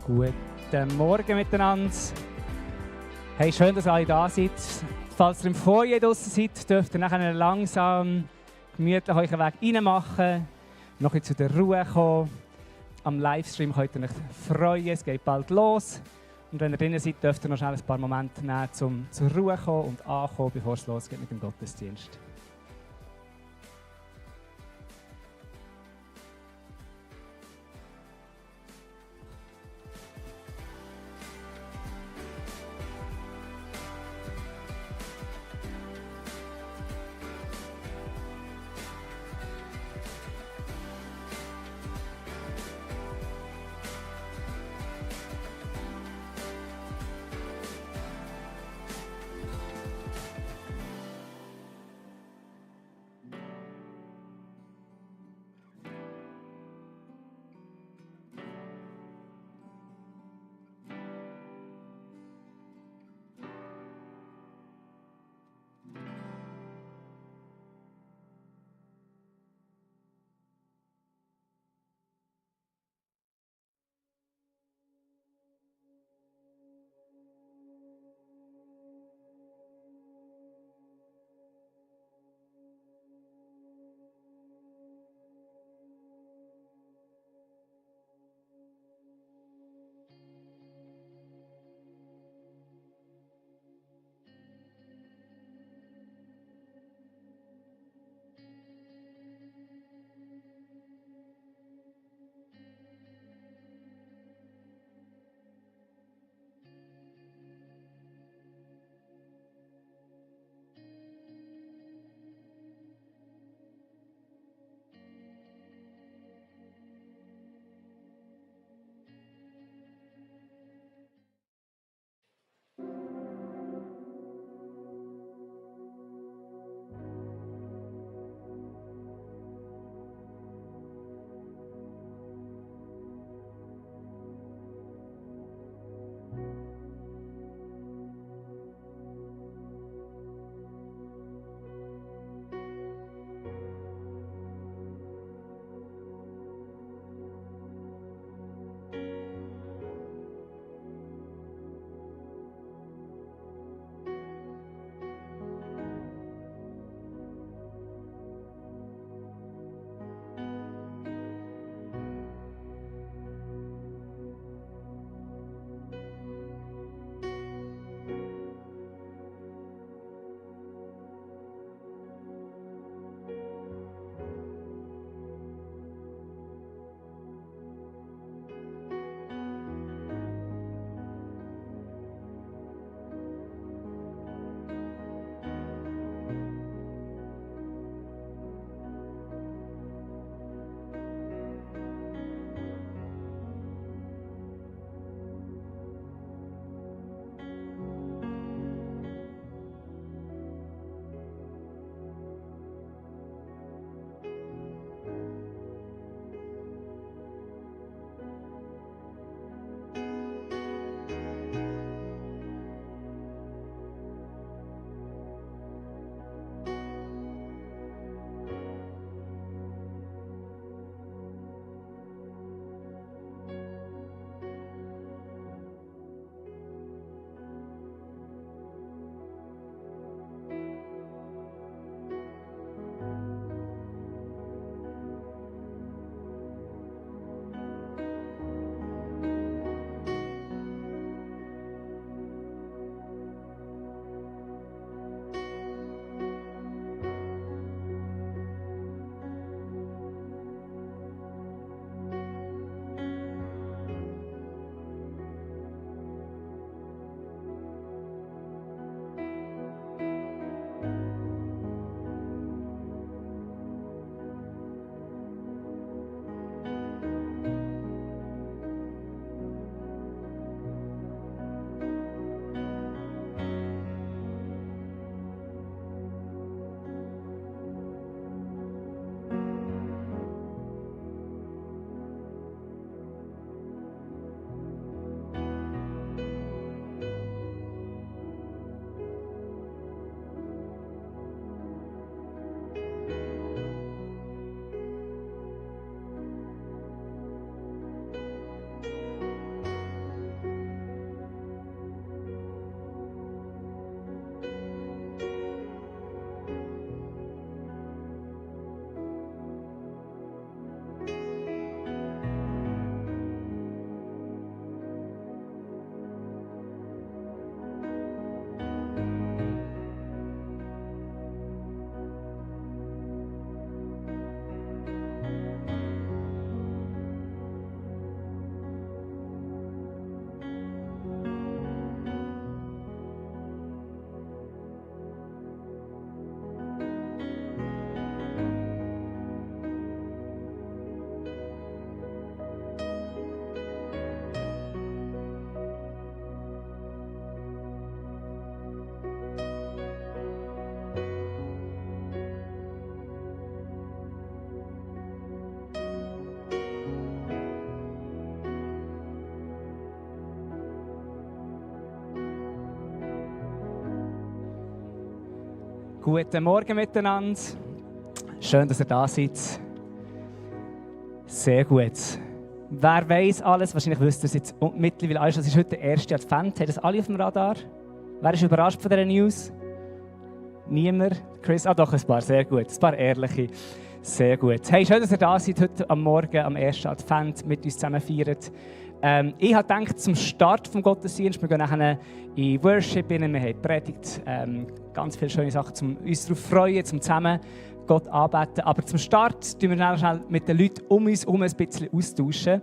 Guten Morgen miteinander. Hey, schön, dass ihr alle da seid. Falls ihr im Foyer draussen seid, dürft ihr nachher langsam gemütlich euren Weg reinmachen, noch ein bisschen zu der Ruhe kommen. Am Livestream könnt ihr euch freuen, es geht bald los. Und wenn ihr drinnen seid, dürft ihr noch schnell ein paar Momente nehmen, um zur Ruhe zu kommen und anzukommen, bevor es losgeht mit dem Gottesdienst. Guten Morgen miteinander. Schön, dass ihr da seid. Sehr gut. Wer weiss alles? Wahrscheinlich wisst ihr es jetzt mittlerweile alles. Das ist heute der erste Advent. Haben das alle auf dem Radar? Wer ist überrascht von dieser News? Niemand? Chris? Ah doch, ein paar. Sehr gut. Ein paar ehrliche. Sehr gut. Hey, schön, dass ihr da seid heute am Morgen, am ersten Advent, mit uns zusammen feiert. Ich habe gedacht, zum Start des Gottesdienstes, wir gehen nachher in Worship, wir haben Predigt, ganz viele schöne Sachen, um uns darauf freuen, zum zusammen Gott anbeten. Aber zum Start tun wir schnell mit den Leuten um uns herum ein bisschen austauschen.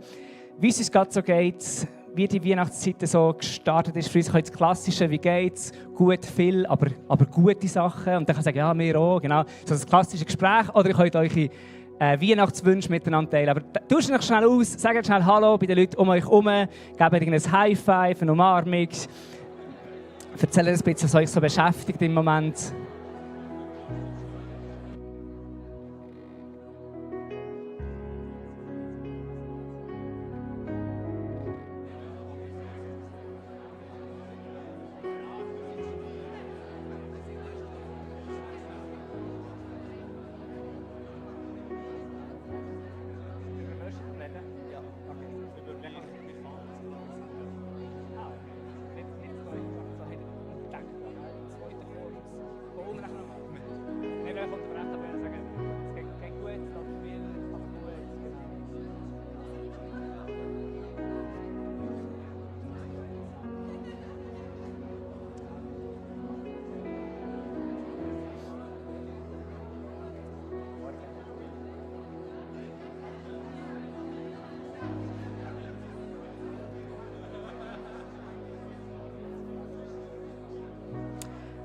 Wie es uns gerade so geht, wie die Weihnachtszeit so gestartet ist, für uns das Klassische, wie geht's? Gut, viel, aber gute Sachen. Und dann kann ich sagen, ja, wir auch, genau. So das klassische Gespräch. Oder ihr könnt eure Weihnachtswünsche miteinander teilen. Aber tauscht euch schnell aus, sagt schnell Hallo bei den Leuten um euch herum, gebt ihnen ein High-Five, eine Umarmung. Erzählt ein bisschen, was euch so beschäftigt im Moment.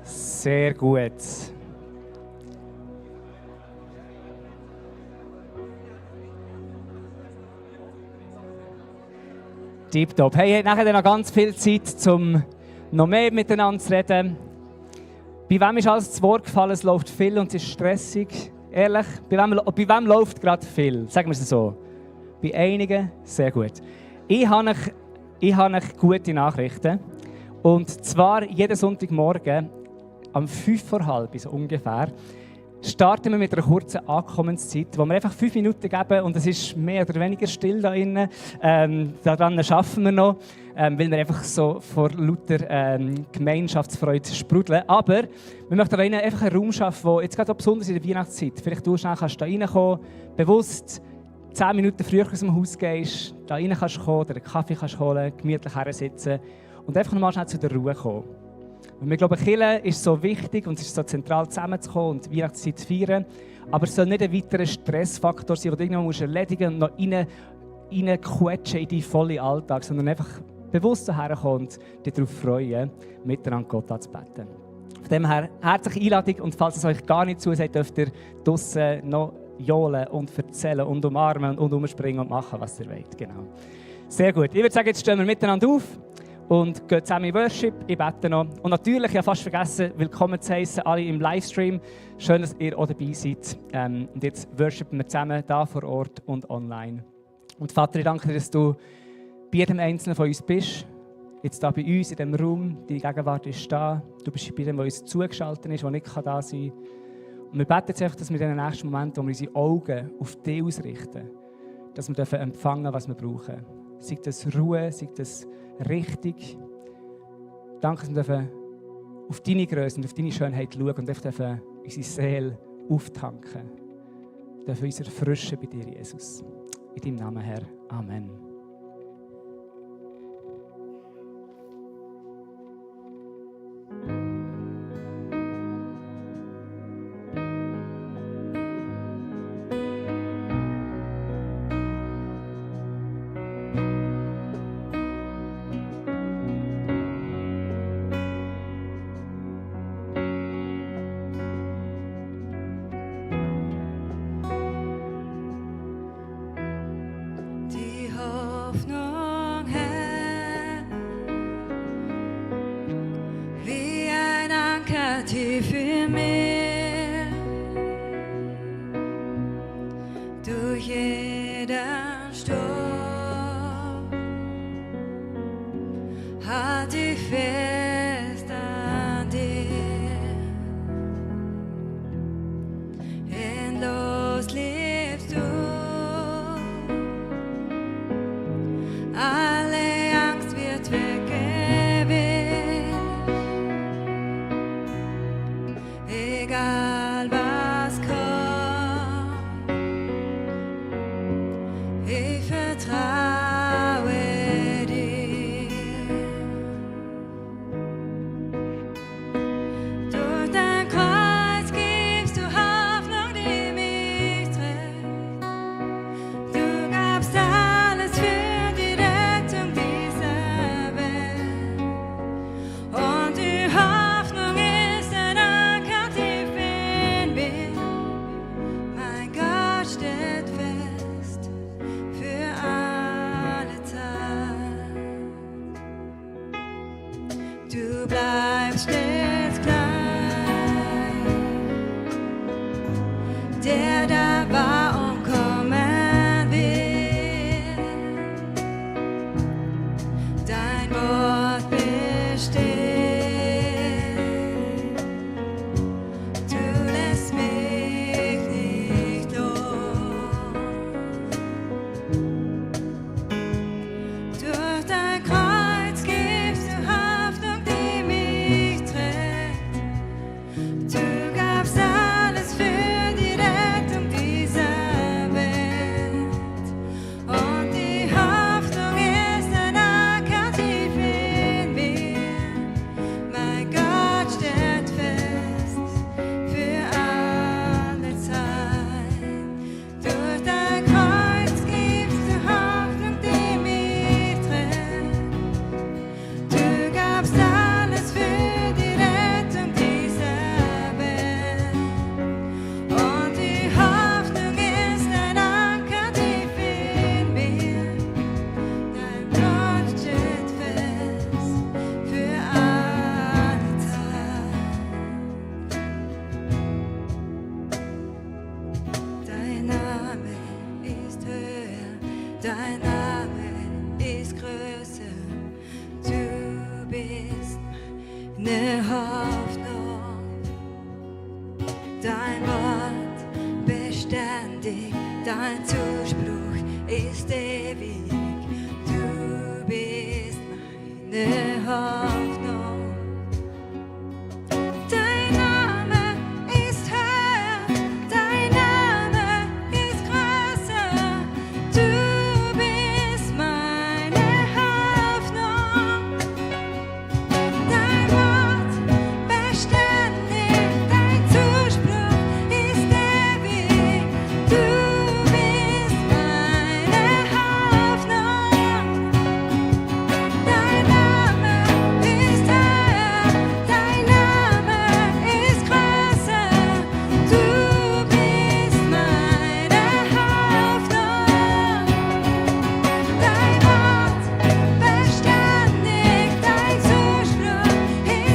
Sehr gut. Tipptopp. Hey, ihr habt nachher noch ganz viel Zeit, um noch mehr miteinander zu reden. Bei wem ist alles zu Wort gefallen? Es läuft viel und es ist stressig. Ehrlich, bei wem läuft gerade viel? Sagen wir es so. Bei einigen sehr gut. Ich habe noch gute Nachrichten. Und zwar jeden Sonntagmorgen um 5:30 so ungefähr, starten wir mit einer kurzen Ankommenszeit, wo wir einfach 5 Minuten geben und es ist mehr oder weniger still da innen. Daran arbeiten wir noch, weil wir einfach so vor lauter Gemeinschaftsfreude sprudeln. Aber wir möchten da innen einfach einen Raum schaffen, wo jetzt gerade auch besonders in der Weihnachtszeit, vielleicht du schnell kannst da reinkommen, bewusst 10 Minuten früher aus dem Haus gehst, da rein kannst kommen, einen Kaffee kannst holen, gemütlich hersitzen und einfach nochmal schnell zu der Ruhe kommen. Und wir glauben, Kirche ist so wichtig und es ist so zentral, zusammenzukommen und die Weihnachtszeit zu feiern. Aber es soll nicht ein weiterer Stressfaktor sein, den du irgendwann erledigen musst und noch reinquetschen in deinen vollen Alltag, sondern einfach bewusst herkommen und dich darauf freuen, miteinander Gott anzubeten. Von dem her herzliche Einladung und falls es euch gar nicht zusagt, dürft ihr draussen noch johlen und erzählen und umarmen und umspringen und machen, was ihr wollt. Genau. Sehr gut. Ich würde sagen, jetzt stehen wir miteinander auf und gehen zusammen in Worship. Ich bete noch. Und natürlich, ich habe fast vergessen, willkommen zu heißen, alle im Livestream. Schön, dass ihr auch dabei seid. Und jetzt worshipen wir zusammen, hier vor Ort und online. Und Vater, ich danke dir, dass du bei jedem Einzelnen von uns bist. Jetzt hier bei uns in diesem Raum, deine Gegenwart ist da. Du bist bei dem, der uns zugeschaltet ist, der nicht da sein kann. Und wir beten jetzt einfach, dass wir in den nächsten Momenten, wo wir unsere Augen auf dich ausrichten, dass wir empfangen, was wir brauchen. Sei das Ruhe, sei das richtig. Danke, dass wir auf deine Größe und auf deine Schönheit schauen und unsere Seele auftanken. Wir dürfen uns erfrischen bei dir, Jesus. In deinem Namen, Herr. Amen. bleibst stets klein. Der da war und kommen wird, dein Wort besteht. Du lässt mich nicht los. Durch dein Kreuz gibst du Hoffnung, die mich trägt. Du gabst alles für die Rettung dieser Welt. Und die Hoffnung ist ein Anker tief in mir. Mein Gott steht fest für alle Zeit. Durch dein Kreuz gibst du Hoffnung, die mich trägt. Du gabst alles für die Rettung dieser Welt. Und die Hoffnung ist ein Anker tief in mir. Dein Gott steht fest für alle Zeit. Dein Name ist höher, dein Name ist größer. Du bist meine Hoffnung. Dein Wort beständig, dein Zuspruch ist ewig. Du bist meine Hoffnung. Dein Name ist höher, dein Name ist größer. Du bist meine Hoffnung. Dein Wort beständig, dein Zuspruch ist ewig. Du bist meine Hoffnung. Dein Name ist höher, dein Name ist größer. Du bist meine Hoffnung. Dein Wort beständig, dein Zuspruch ist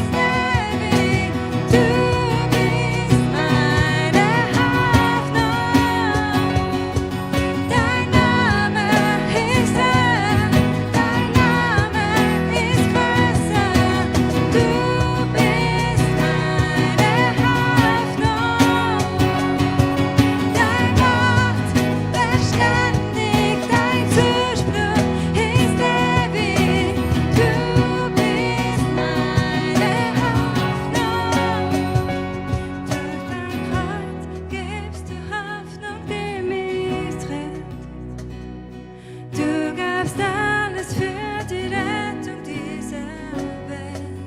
ewig. Du bist meine Hoffnung. Dein Name ist höher, dein Name ist größer. Du bist meine Hoffnung. Dein Wort beständig, dein Zuspruch ist ewig. Du bist meine Hoffnung. Durch dein Kreuz gibst du Hoffnung, die mich trägt. Du gabst alles für die Rettung dieser Welt.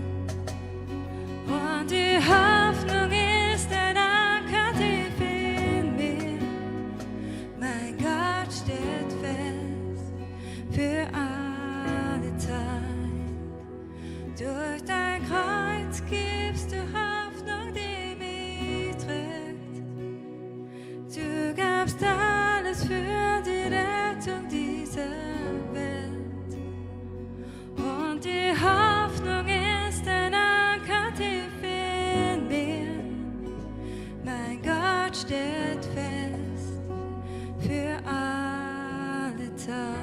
Und die Hoffnung ist ein Anker tief in mir. Mein Gott steht fest für alle Zeit. Durch dein Kreuz gibst du Hoffnung, die mich trägt. Du gabst alles für die Rettung dieser Welt. Und die Hoffnung ist ein Anker tief in mir. Mein Gott steht fest für alle Zeit.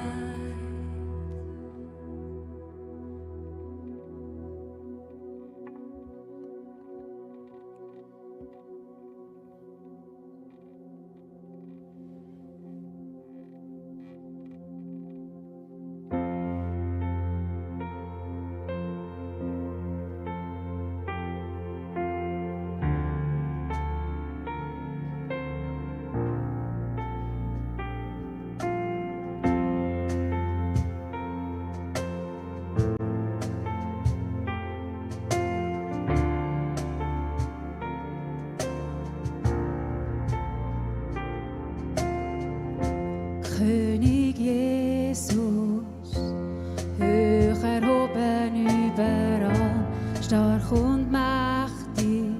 König Jesus, hoch erhoben überall, stark und mächtig,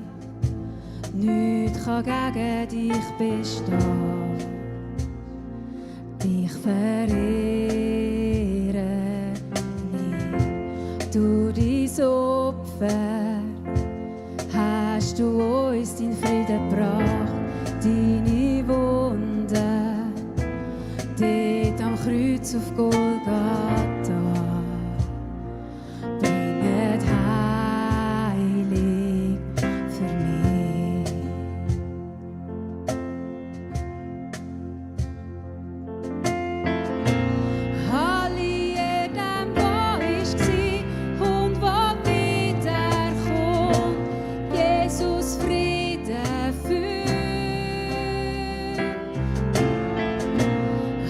nichts kann gegen dich bestehen. Dich verehren wir, du dein Opfer Kreuz auf Golgatha bringet heilig für mich. Alle jedem, wo ich war und wo wiederkommt, Jesus Frieden führt.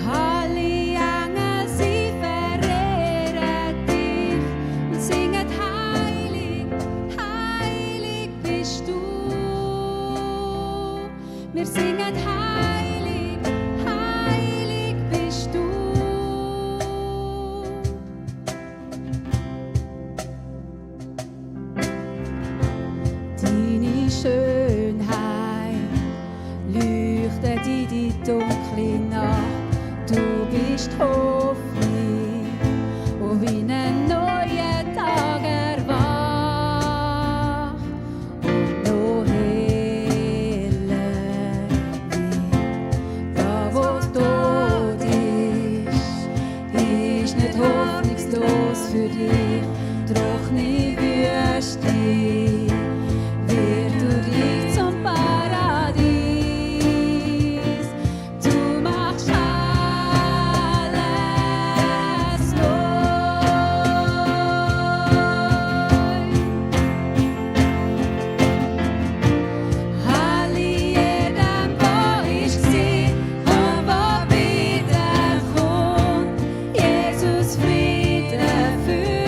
Alle Engel, sie verehren dich und singen heilig, heilig bist du. Wir singen heilig, heilig bist du. Deine Schönheit leuchtet in die dunkle Nacht. Du bist Hoffnung, wo wie einen neuen Tag erwacht. Und noch heller wird, da wo Tod ist nicht hoffnungslos für dich. Trockene Wüste wird durch dich zum Paradies. Du machst alles neu. Alle jedem, wo ich war und wo wiederkommt, Jesus Frieden führt.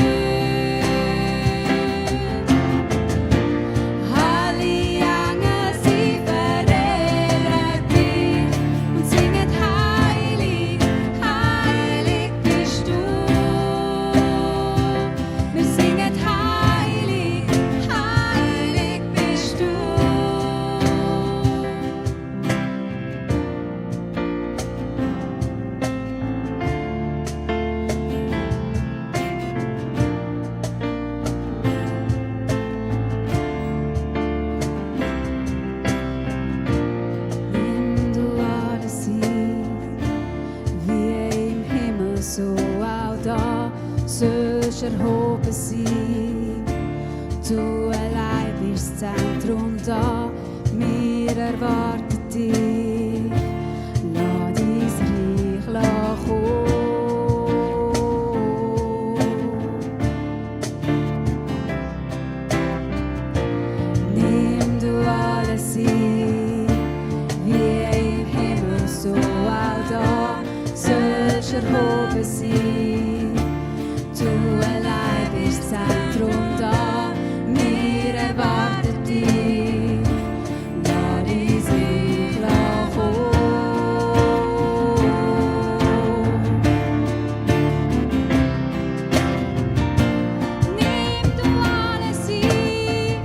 Alle Engel, sie verehren dich und singen heilig, heilig bist du. Wir singen heilig, heilig bist du. Wenn du alles siehst, wie im Himmel, so auch da sollst erhoben sein. Du allein bist das Zentrum da, wir erwarten dich. Lass dein Reich kommen. Nimm du alles ein, wie im Himmel, so auch da sollst erhoben sein. Du allein bist das Zentrum da, wir erwarten dich. Lass dein Reich kommen. Nimm du alles ein,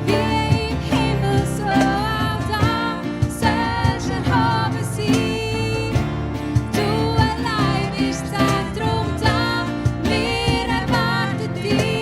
wie im Himmel, so auch da sollst erhoben sein. Du allein bist das Zentrum da, wir erwarten dich.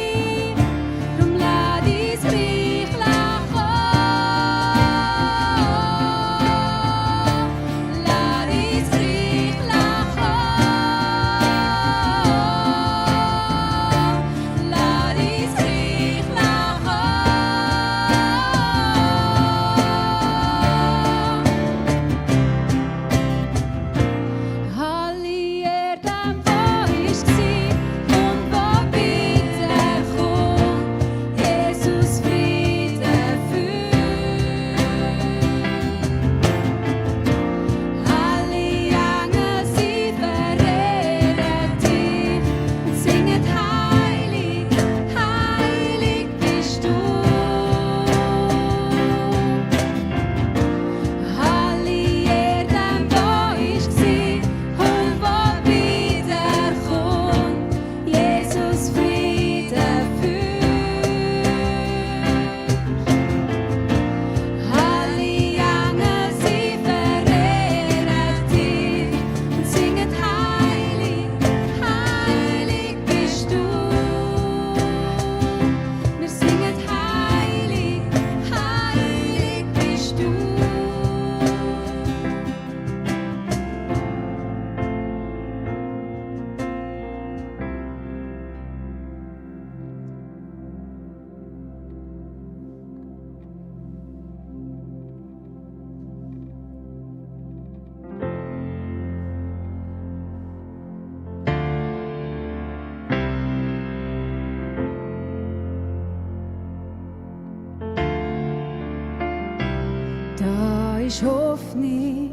ist Hoffnung.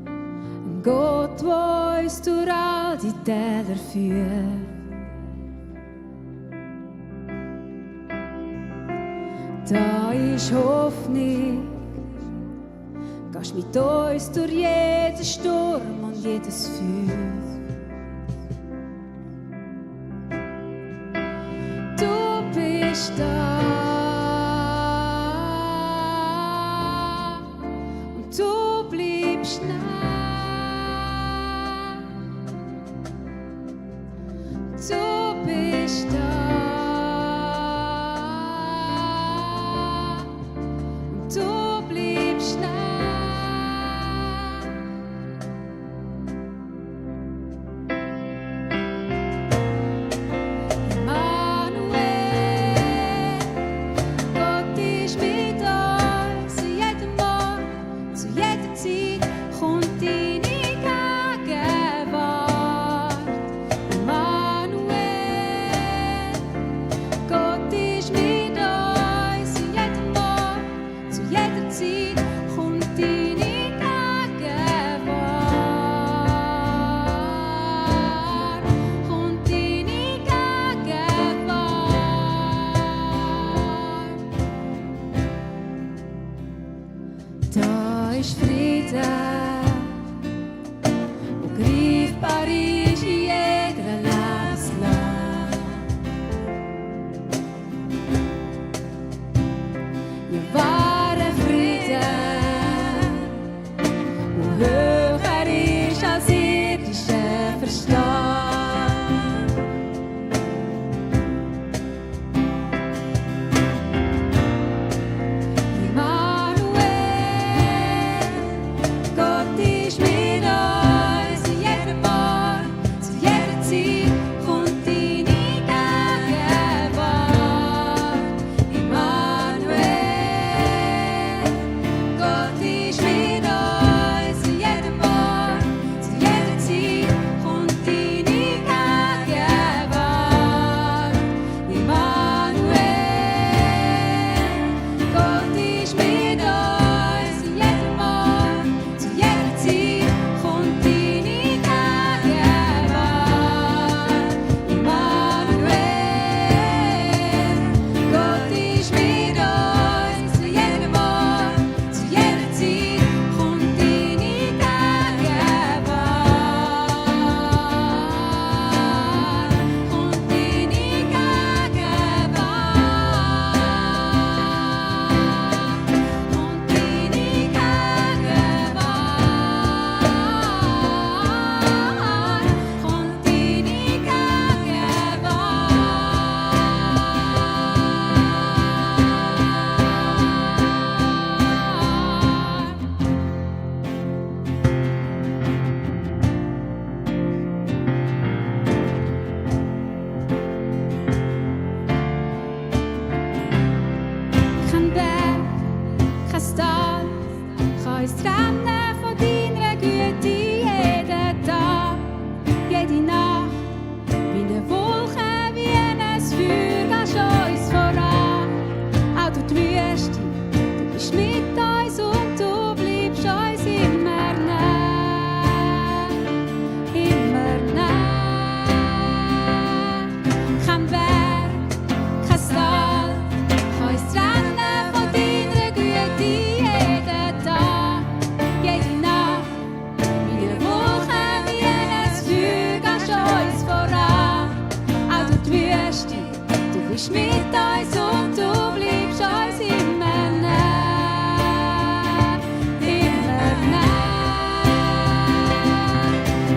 Ein Gott, der uns durch all die Täler führt. Da ist Hoffnung. Gehst mit uns durch jeden Sturm und jedes Feuer. Du bist da und du bleibst nah. Du bist da und du bleibst nah. Da ist Frieden und greifbar ist in jeder Lebenslage. Ja, wahre Frieden und höher ist als irdischer Verstand. Gott ist mit uns, in jedem Ort, zu jeder Zeit kommt deine Gegenwart. Immanuel, Gott ist mit uns, in jedem Ort, zu jeder Zeit kommt deine Gegenwart. Immanuel, Gott ist mit uns, in jedem Ort. Zu jeder Zeit kommt deine Gegenwart. Immanuel, Gott ist mit uns. Zu jedem Ort, zu jeder Zeit kommt deine Gegenwart. Kommt deine Kein Berg, kein Tal kann uns trennen von deiner Güte jeden Tag, jede Nacht. Wie eine Wolke, wie ein Feuer, gehst du uns voran. Auch durch die Wüste, du bist mit uns und du bleibst uns immer nah. Immer nah. Kein Berg, kein Tal kann uns trennen von deiner Güte jeden Tag, jede Nacht. Wie eine Wolke, wie ein Feuer, gehst du uns voran. Auch durch die Wüste, du bist mit uns und du bleibst uns immer nah. Immer nah.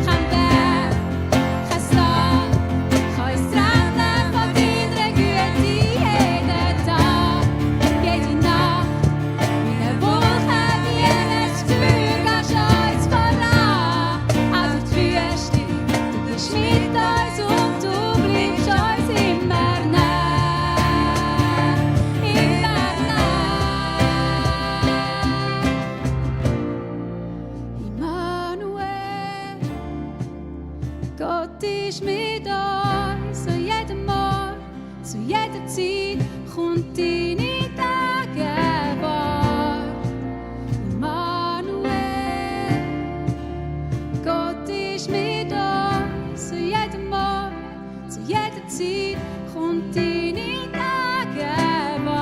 Kein Berg, kein Tal kann uns trennen von deiner Güte jeden Tag, jede Nacht. Wie eine Wolke, wie ein Feuer, gehst du uns voran. Auch durch die Wüste, du bist mit uns und du bleibst uns immer nah. Immer nah. Immanuel, Gott ist mit uns, an jedem Ort, zu jeder Zeit kommt deine Gegenwart. ist mit uns, zu jedem Morgen, zu jeder Zeit kommt deine Gegenwart.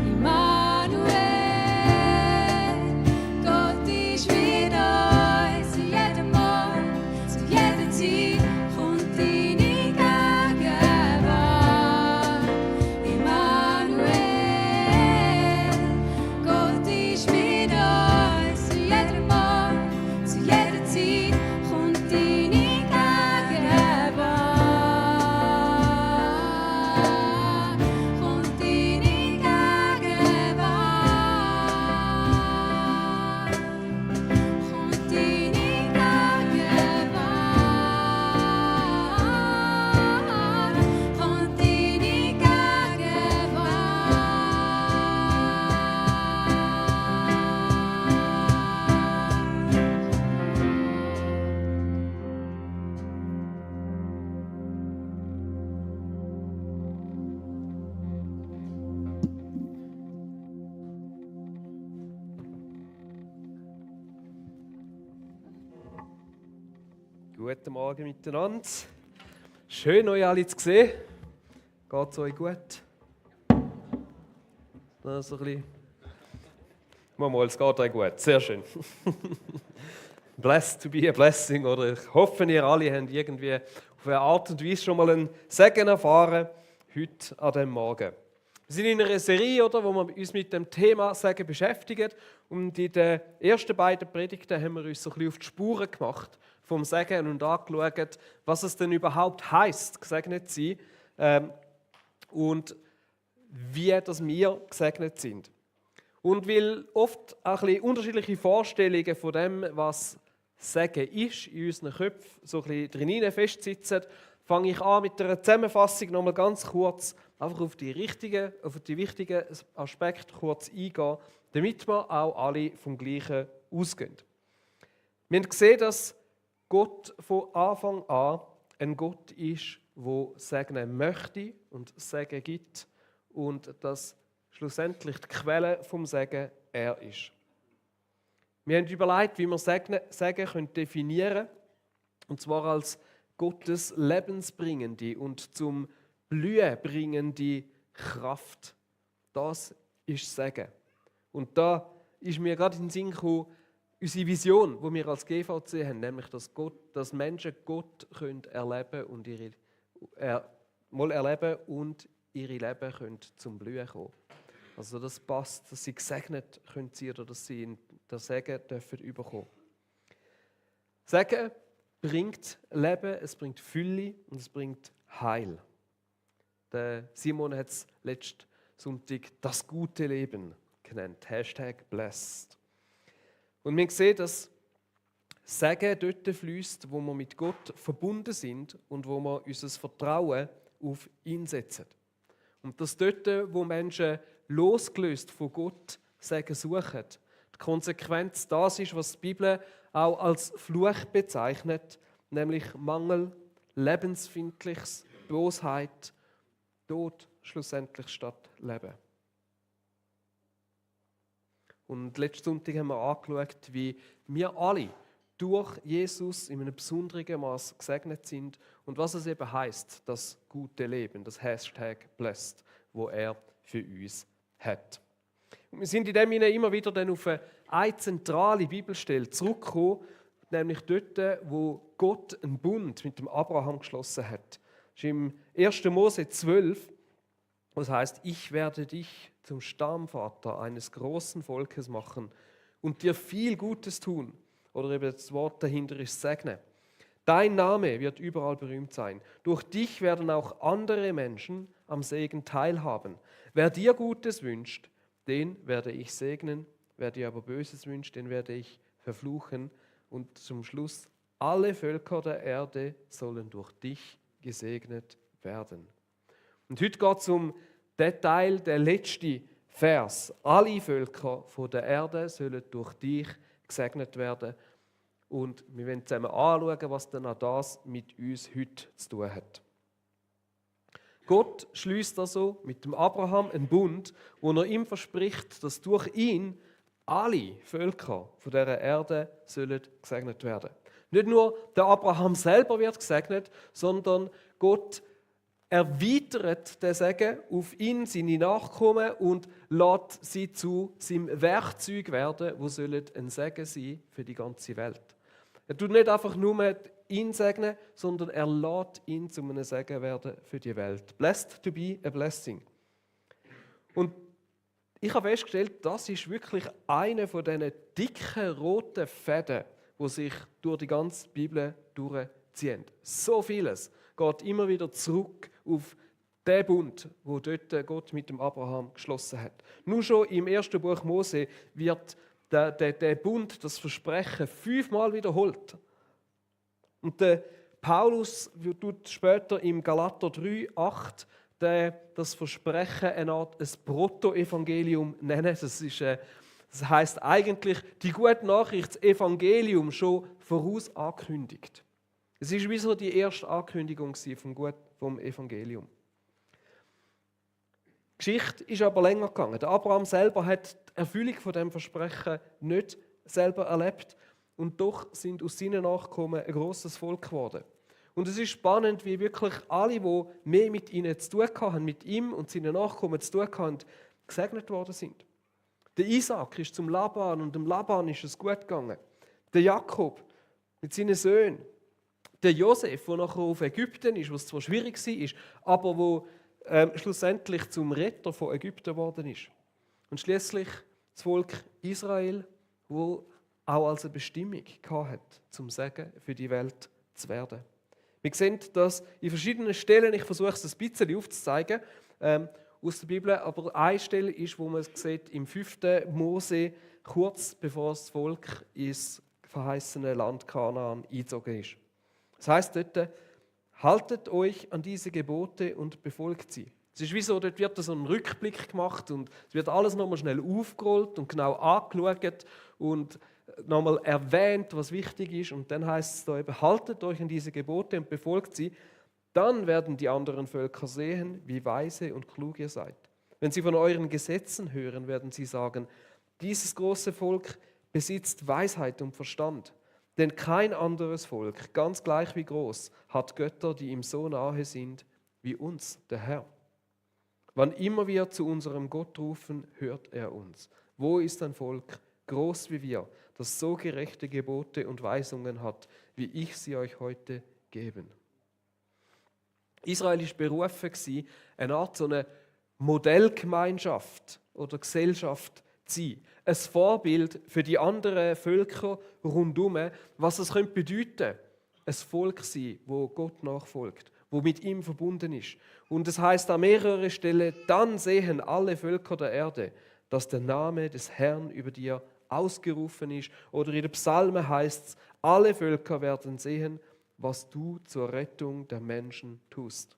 Immanuel, Gott ist mit uns, zu jedem Morgen, zu jeder Zeit kommt deine Gegenwart. Immanuel, Gott ist mit uns, zu jedem Morgen, zu jeder Zeit kommt deine Gegenwart. Kommt deine Gegenwart. Kommt deine Gegenwart. Kommt deine Guten Morgen miteinander. Schön, euch alle zu sehen. Geht es euch gut? So ein bisschen. Mal, es geht euch gut. Sehr schön. Blessed to be a blessing. Oder ich hoffe, ihr alle habt irgendwie auf eine Art und Weise schon mal einen Segen erfahren heute an diesem Morgen. Wir sind in einer Serie, oder, wo wir uns mit dem Thema Segen beschäftigen. Und in den ersten beiden Predigten haben wir uns so ein bisschen auf die Spuren gemacht vom Segen und angeschaut, was es denn überhaupt heisst, gesegnet zu sein und wie dass wir gesegnet sind. Und weil oft auch ein bisschen unterschiedliche Vorstellungen von dem, was Segen ist, in unseren Köpfen so ein bisschen drinnen festsitzen, fange ich an mit einer Zusammenfassung nochmal ganz kurz einfach auf die wichtigen Aspekte kurz eingehen, damit wir auch alle vom Gleichen ausgehen. Wir haben gesehen, dass Gott von Anfang an ein Gott ist, der segnen möchte und Segen gibt und dass schlussendlich die Quelle vom Segen er ist. Wir haben überlegt, wie wir Segen definieren können, und zwar als Gottes lebensbringende und zum Blühen bringende Kraft. Das ist Segen. Und da ist mir gerade in den Sinn gekommen, unsere Vision, die wir als GVC haben, nämlich, dass Menschen Gott erleben und ihre Leben können zum Blühen kommen. Also das passt, dass sie gesegnet können sein oder dass sie in der Segen dürfen bekommen. Segen bringt Leben, es bringt Fülle und es bringt Heil. Der Simon hat es letzten Sonntag das gute Leben genannt. #blessed. Und wir sehen, dass Segen dort fließt, wo wir mit Gott verbunden sind und wo wir unser Vertrauen auf ihn setzen. Und dass dort, wo Menschen losgelöst von Gott Segen suchen, die Konsequenz das ist, was die Bibel auch als Fluch bezeichnet, nämlich Mangel, Lebensfindliches, Bosheit, Tod schlussendlich statt Leben. Und letzten Sonntag haben wir angeschaut, wie wir alle durch Jesus in einem besonderen Maß gesegnet sind und was es eben heisst, das gute Leben, das #blessed, wo er für uns hat. Und wir sind in dem Sinne immer wieder dann auf eine zentrale Bibelstelle zurückgekommen, nämlich dort, wo Gott einen Bund mit dem Abraham geschlossen hat. Das ist im 1. Mose 12, wo es heisst, ich werde dich zum Stammvater eines großen Volkes machen und dir viel Gutes tun. Oder eben das Wort dahinter ist segnen. Dein Name wird überall berühmt sein. Durch dich werden auch andere Menschen am Segen teilhaben. Wer dir Gutes wünscht, den werde ich segnen. Wer dir aber Böses wünscht, den werde ich verfluchen. Und zum Schluss, alle Völker der Erde sollen durch dich gesegnet werden. Und heute geht es um den Teil, der letzte Vers. Alle Völker von der Erde sollen durch dich gesegnet werden. Und wir wollen zusammen anschauen, was dann auch das mit uns heute zu tun hat. Gott schließt also mit dem Abraham einen Bund, wo er ihm verspricht, dass durch ihn alle Völker von dieser Erde sollen gesegnet werden. Nicht nur der Abraham selber wird gesegnet, sondern Gott erweitert den Segen auf ihn, seine Nachkommen und lässt sie zu seinem Werkzeug werden, wo ein Segen sein für die ganze Welt. Er tut nicht einfach nur ihn segnen, sondern er lässt ihn zu einem Segen werden für die Welt. Blessed to be a blessing. Und ich habe festgestellt, das ist wirklich einer von diesen dicken roten Fäden, die sich durch die ganze Bibel durchziehen. So vieles geht immer wieder zurück auf den Bund, wo dort Gott mit dem Abraham geschlossen hat. Nur schon im ersten Buch Mose wird der Bund, das Versprechen, 5-mal wiederholt. Und der Paulus tut später im Galater 3,8 das Versprechen eine Art ein Proto-Evangelium nennen. Das heisst eigentlich, die gute Nachricht, das Evangelium schon voraus angekündigt. Es ist wie so die erste Ankündigung vom Evangelium. Die Geschichte ist aber länger gegangen. Der Abraham selber hat die Erfüllung von dem Versprechen nicht selber erlebt und doch sind aus seinen Nachkommen ein grosses Volk geworden. Und es ist spannend, wie wirklich alle, die mehr mit ihnen zu tun hatten, mit ihm und seinen Nachkommen zu tun hatten, gesegnet worden sind. Der Isaac ist zum Laban und dem Laban ist es gut gegangen. Der Jakob mit seinen Söhnen. Der Josef, der nachher auf Ägypten ist, was zwar schwierig war, aber wo schlussendlich zum Retter von Ägypten geworden ist. Und schließlich das Volk Israel, wo auch als eine Bestimmung hatte, zum Segen für die Welt zu werden. Wir sehen das in verschiedenen Stellen. Ich versuche es ein bisschen aufzuzeigen aus der Bibel. Aber eine Stelle ist, wo man sieht, im 5. Mose, kurz bevor das Volk ins verheißene Land Kanaan eingezogen ist. Das heisst dort, haltet euch an diese Gebote und befolgt sie. Es ist wie so, dort wird so ein Rückblick gemacht und es wird alles nochmal schnell aufgerollt und genau angeschaut und nochmal erwähnt, was wichtig ist. Und dann heißt es da eben, haltet euch an diese Gebote und befolgt sie. Dann werden die anderen Völker sehen, wie weise und klug ihr seid. Wenn sie von euren Gesetzen hören, werden sie sagen, dieses große Volk besitzt Weisheit und Verstand. Denn kein anderes Volk, ganz gleich wie groß, hat Götter, die ihm so nahe sind wie uns, der Herr. Wann immer wir zu unserem Gott rufen, hört er uns. Wo ist ein Volk, groß wie wir, das so gerechte Gebote und Weisungen hat, wie ich sie euch heute geben? Israel war berufen, eine Art so eine Modellgemeinschaft oder Gesellschaft zu sein. Ein Vorbild für die anderen Völker rundherum, was es bedeuten könnte. Ein Volk sein, wo Gott nachfolgt, wo mit ihm verbunden ist. Und es heißt an mehreren Stellen, dann sehen alle Völker der Erde, dass der Name des Herrn über dir ausgerufen ist. Oder in den Psalmen heißt es, alle Völker werden sehen, was du zur Rettung der Menschen tust.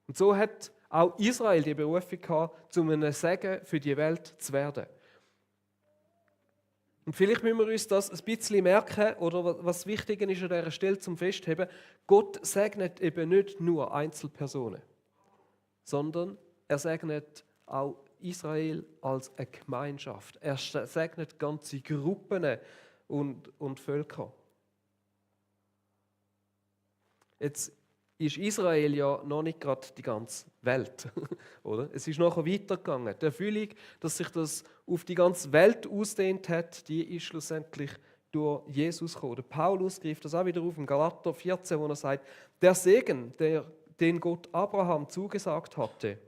Und so hat auch Israel die Berufung gehabt, zu einem Segen für die Welt zu werden. Und vielleicht müssen wir uns das ein bisschen merken, oder was wichtig ist an dieser Stelle zum Festheben, Gott segnet eben nicht nur Einzelpersonen, sondern er segnet auch Israel als eine Gemeinschaft. Er segnet ganze Gruppen und Völker. Jetzt ist Israel ja noch nicht gerade die ganze Welt. Oder? Es ist nachher weitergegangen. Die Erfüllung, dass sich das auf die ganze Welt ausdehnt hat, die ist schlussendlich durch Jesus gekommen. Der Paulus greift das auch wieder auf in Galater 14, wo er sagt, der Segen, den Gott Abraham zugesagt hatte,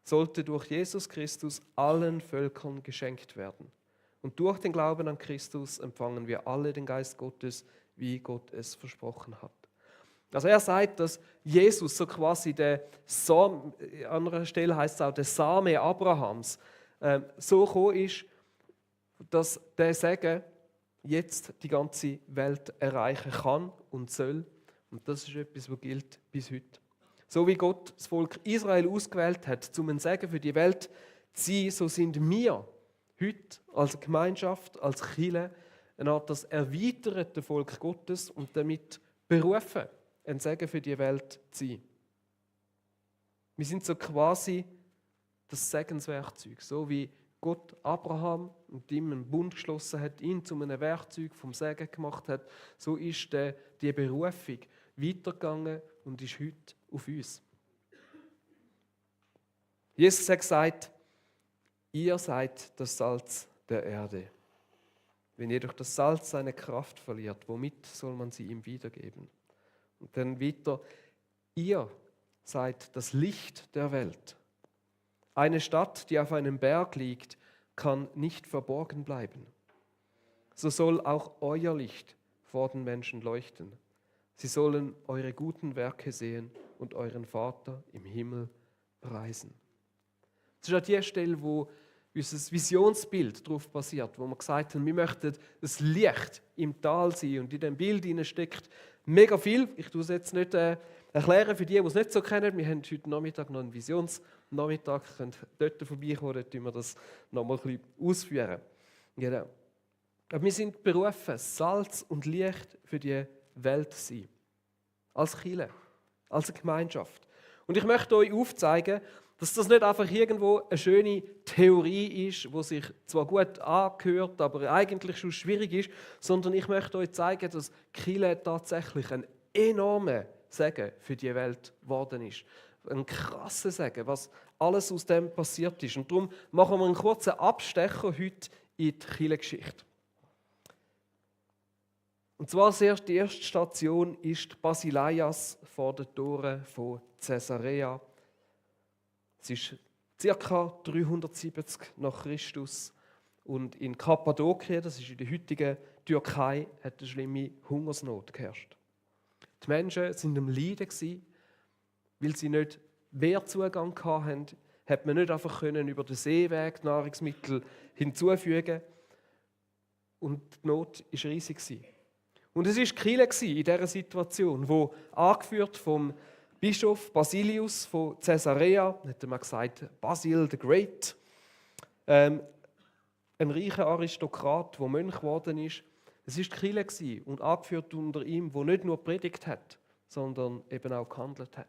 sollte durch Jesus Christus allen Völkern geschenkt werden. Und durch den Glauben an Christus empfangen wir alle den Geist Gottes, wie Gott es versprochen hat. Also er sagt, dass Jesus so quasi der Same, an anderer Stelle heißt es auch der Same Abrahams, so gekommen ist, dass der Segen jetzt die ganze Welt erreichen kann und soll. Und das ist etwas, was gilt bis heute. So wie Gott das Volk Israel ausgewählt hat, um ein Segen für die Welt zu sein, so sind wir heute als Gemeinschaft, als Kirche, eine Art das erweiterte Volk Gottes und damit berufen, ein Segen für die Welt zu sein. Wir sind so quasi das Segenswerkzeug, so wie Gott Abraham und ihm einen Bund geschlossen hat, ihn zu einem Werkzeug vom Segen gemacht hat, so ist die Berufung weitergegangen und ist heute auf uns. Jesus hat gesagt, ihr seid das Salz der Erde. Wenn jedoch das Salz seine Kraft verliert, womit soll man sie ihm wiedergeben? Und dann weiter, ihr seid das Licht der Welt. Eine Stadt, die auf einem Berg liegt, kann nicht verborgen bleiben. So soll auch euer Licht vor den Menschen leuchten. Sie sollen eure guten Werke sehen und euren Vater im Himmel preisen. Das ist an der Stelle, wo unser Visionsbild darauf basiert, wo wir gesagt haben, wir möchten das Licht im Tal sein. Und in diesem Bild steckt mega viel. Ich tue es jetzt nicht erklären für die es nicht so kennen. Wir haben heute Nachmittag noch einen Visionsnachmittag. Ihr könnt dort vorbeikommen, dort wir das noch mal ein bisschen ausführen. Genau. Aber wir sind berufen, Salz und Licht für die Welt zu sein. Als Kirche, als eine Gemeinschaft. Und ich möchte euch aufzeigen, dass das nicht einfach irgendwo eine schöne Theorie ist, die sich zwar gut angehört, aber eigentlich schon schwierig ist, sondern ich möchte euch zeigen, dass Kirche tatsächlich ein enormer Segen für die Welt geworden ist. Ein krasser Segen, was alles aus dem passiert ist. Und darum machen wir einen kurzen Abstecher heute in die Kirchengeschichte. Und zwar die erste Station ist Basilaias vor den Toren von Caesarea. Es ist ca. 370 nach Christus und in Kappadokien, das ist in der heutigen Türkei, hat eine schlimme Hungersnot geherrscht. Die Menschen waren am Leiden, weil sie nicht Wehrzugang hatten, hat man nicht einfach über den Seeweg Nahrungsmittel hinzufügen und die Not war riesig. Und es war Kirche in dieser Situation, wo angeführt vom Bischof Basilius von Caesarea, hat man gesagt, Basil the Great, ein reicher Aristokrat, der Mönch geworden ist. Es war die Kirche und angeführt unter ihm, der nicht nur predigt hat, sondern eben auch gehandelt hat.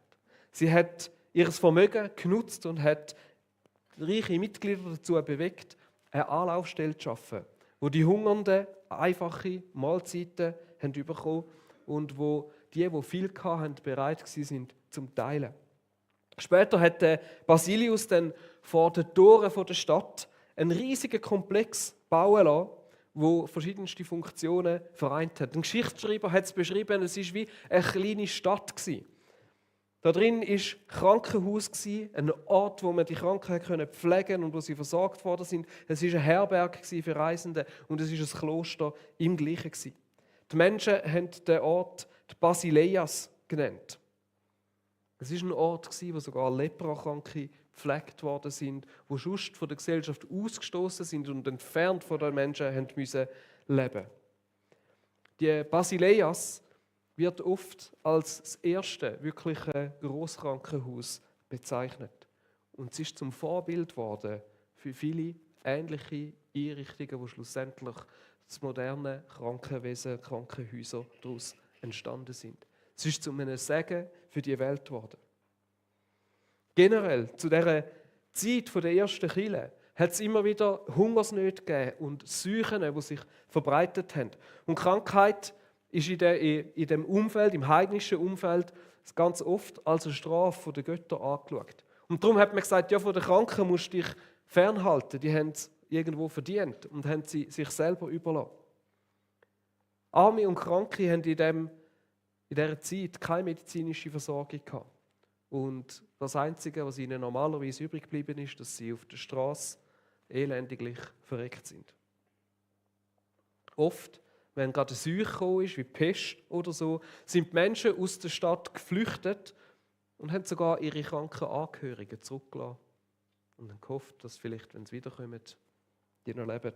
Sie hat ihr Vermögen genutzt und hat reiche Mitglieder dazu bewegt, eine Anlaufstelle zu schaffen, wo die Hungernden einfache Mahlzeiten haben bekommen und wo die viel hatten, bereit waren zum Teilen. Später hat Basilius dann vor den Toren der Stadt einen riesigen Komplex bauen lassen, wo verschiedenste Funktionen vereint hat. Ein Geschichtsschreiber hat es beschrieben, es war wie eine kleine Stadt. Da drin war ein Krankenhaus, ein Ort, wo man die Kranken pflegen konnte und wo sie versorgt worden sind. Es war eine Herberge für Reisende und es war ein Kloster im Gleichen. Die Menschen haben den Ort die Basileias genannt. Es war ein Ort, wo sogar Leprakranke gepflegt worden sind, die sonst von der Gesellschaft ausgestoßen sind und entfernt von den Menschen haben müssen leben. Die Basileias wird oft als das erste wirkliche Grosskrankenhaus bezeichnet. Und es ist zum Vorbild geworden für viele ähnliche Einrichtungen, wo schlussendlich das moderne Krankenwesen, Krankenhäuser daraus entstanden sind. Es ist zu einem Segen für die Welt geworden. Generell, zu dieser Zeit der ersten Kirche, hat es immer wieder Hungersnöte gegeben und Seuchen, die sich verbreitet haben. Und Krankheit ist in dem Umfeld, im heidnischen Umfeld, ganz oft als eine Strafe der Götter angeschaut. Und darum hat man gesagt, ja, von den Kranken musst du dich fernhalten. Die haben es irgendwo verdient und haben sie sich selber überlassen. Arme und Kranke haben in dieser Zeit keine medizinische Versorgung gehabt. Und das Einzige, was ihnen normalerweise übrig geblieben ist, dass sie auf der Straße elendiglich verreckt sind. Oft, wenn gerade eine Seuche gekommen ist, wie Pest oder so, sind die Menschen aus der Stadt geflüchtet und haben sogar ihre kranken Angehörigen zurückgelassen und haben gehofft, dass vielleicht, wenn sie wiederkommen, die noch leben.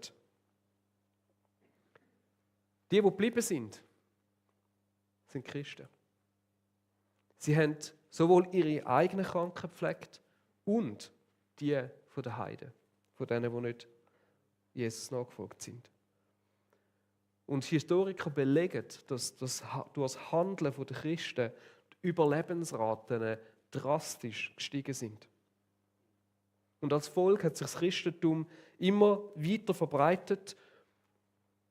Die geblieben sind Christen. Sie haben sowohl ihre eigenen Kranken gepflegt und die von den Heiden, von denen, die nicht Jesus nachgefolgt sind. Und Historiker belegen, dass durch das Handeln der Christen die Überlebensraten drastisch gestiegen sind. Und als Volk hat sich das Christentum immer weiter verbreitet.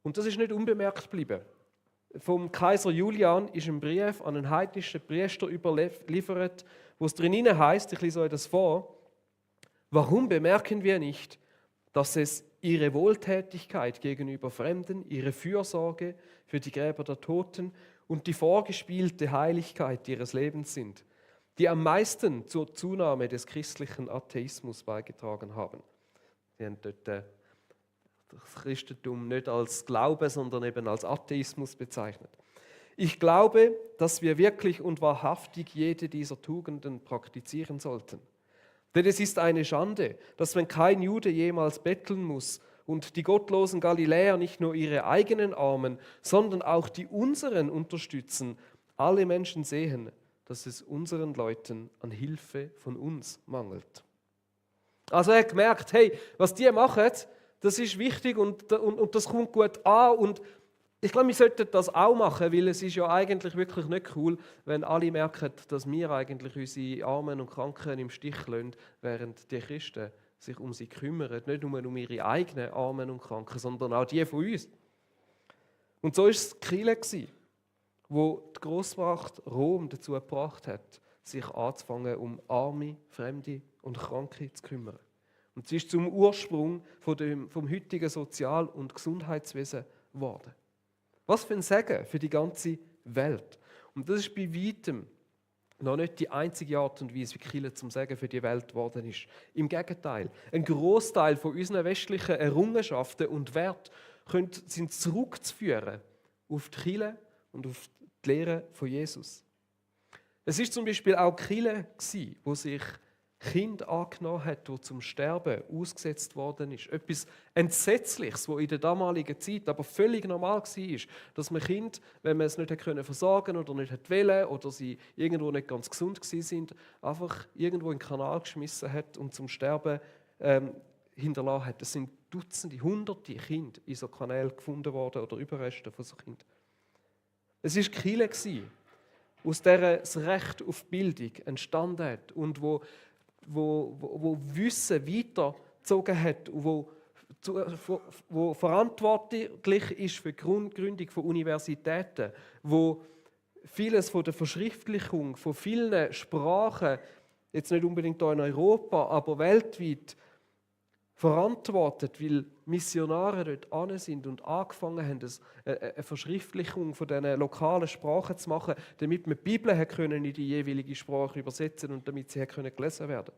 Und das ist nicht unbemerkt geblieben. Vom Kaiser Julian ist ein Brief an einen heidnischen Priester überliefert, wo es drinnen heißt, ich lese euch das vor: Warum bemerken wir nicht, dass es ihre Wohltätigkeit gegenüber Fremden, ihre Fürsorge für die Gräber der Toten und die vorgespielte Heiligkeit ihres Lebens sind, die am meisten zur Zunahme des christlichen Atheismus beigetragen haben? Sie haben dort das Christentum nicht als Glaube, sondern eben als Atheismus bezeichnet. Ich glaube, dass wir wirklich und wahrhaftig jede dieser Tugenden praktizieren sollten. Denn es ist eine Schande, dass wenn kein Jude jemals betteln muss und die gottlosen Galiläer nicht nur ihre eigenen Armen, sondern auch die unseren unterstützen, alle Menschen sehen, dass es unseren Leuten an Hilfe von uns mangelt. Also er hat gemerkt, hey, was die machen, das ist wichtig und das kommt gut an. Und ich glaube, wir sollten das auch machen, weil es ist ja eigentlich wirklich nicht cool, wenn alle merken, dass wir eigentlich unsere Armen und Kranken im Stich lassen, während die Christen sich um sie kümmern. Nicht nur um ihre eigenen Armen und Kranken, sondern auch die von uns. Und so war es die Kirche, wo die Grossmacht Rom dazu gebracht hat, sich anzufangen, um Arme, Fremde und Kranke zu kümmern. Und sie ist zum Ursprung vom heutigen Sozial- und Gesundheitswesen geworden. Was für ein Segen für die ganze Welt. Und das ist bei weitem noch nicht die einzige Art und Weise, wie Kirche zum Segen für die Welt geworden ist. Im Gegenteil, ein Großteil von unseren westlichen Errungenschaften und Werten sind zurückzuführen auf die Kirche und auf die Lehre von Jesus. Es ist zum Beispiel auch die Kirche, die sich Kind angenommen hat, das zum Sterben ausgesetzt worden ist. Etwas Entsetzliches, was in der damaligen Zeit aber völlig normal war, dass man Kind, wenn man es nicht versorgen oder nicht wollte oder sie irgendwo nicht ganz gesund waren, einfach irgendwo in den Kanal geschmissen hat und zum Sterben hinterlassen hat. Es sind Dutzende, Hunderte Kinder in so Kanälen gefunden worden oder Überreste von so Kindern. Es war die Kirche, aus der das Recht auf Bildung entstanden hat und wo Wissen weitergezogen hat und wo verantwortlich ist für die Gründung von Universitäten, wo vieles von der Verschriftlichung von vielen Sprachen, jetzt nicht unbedingt hier in Europa, aber weltweit, verantwortet, weil Missionare dort an sind und angefangen haben, eine Verschriftlichung von diesen lokalen Sprachen zu machen, damit man die Bibel in die jeweilige Sprache übersetzen und damit sie gelesen werden.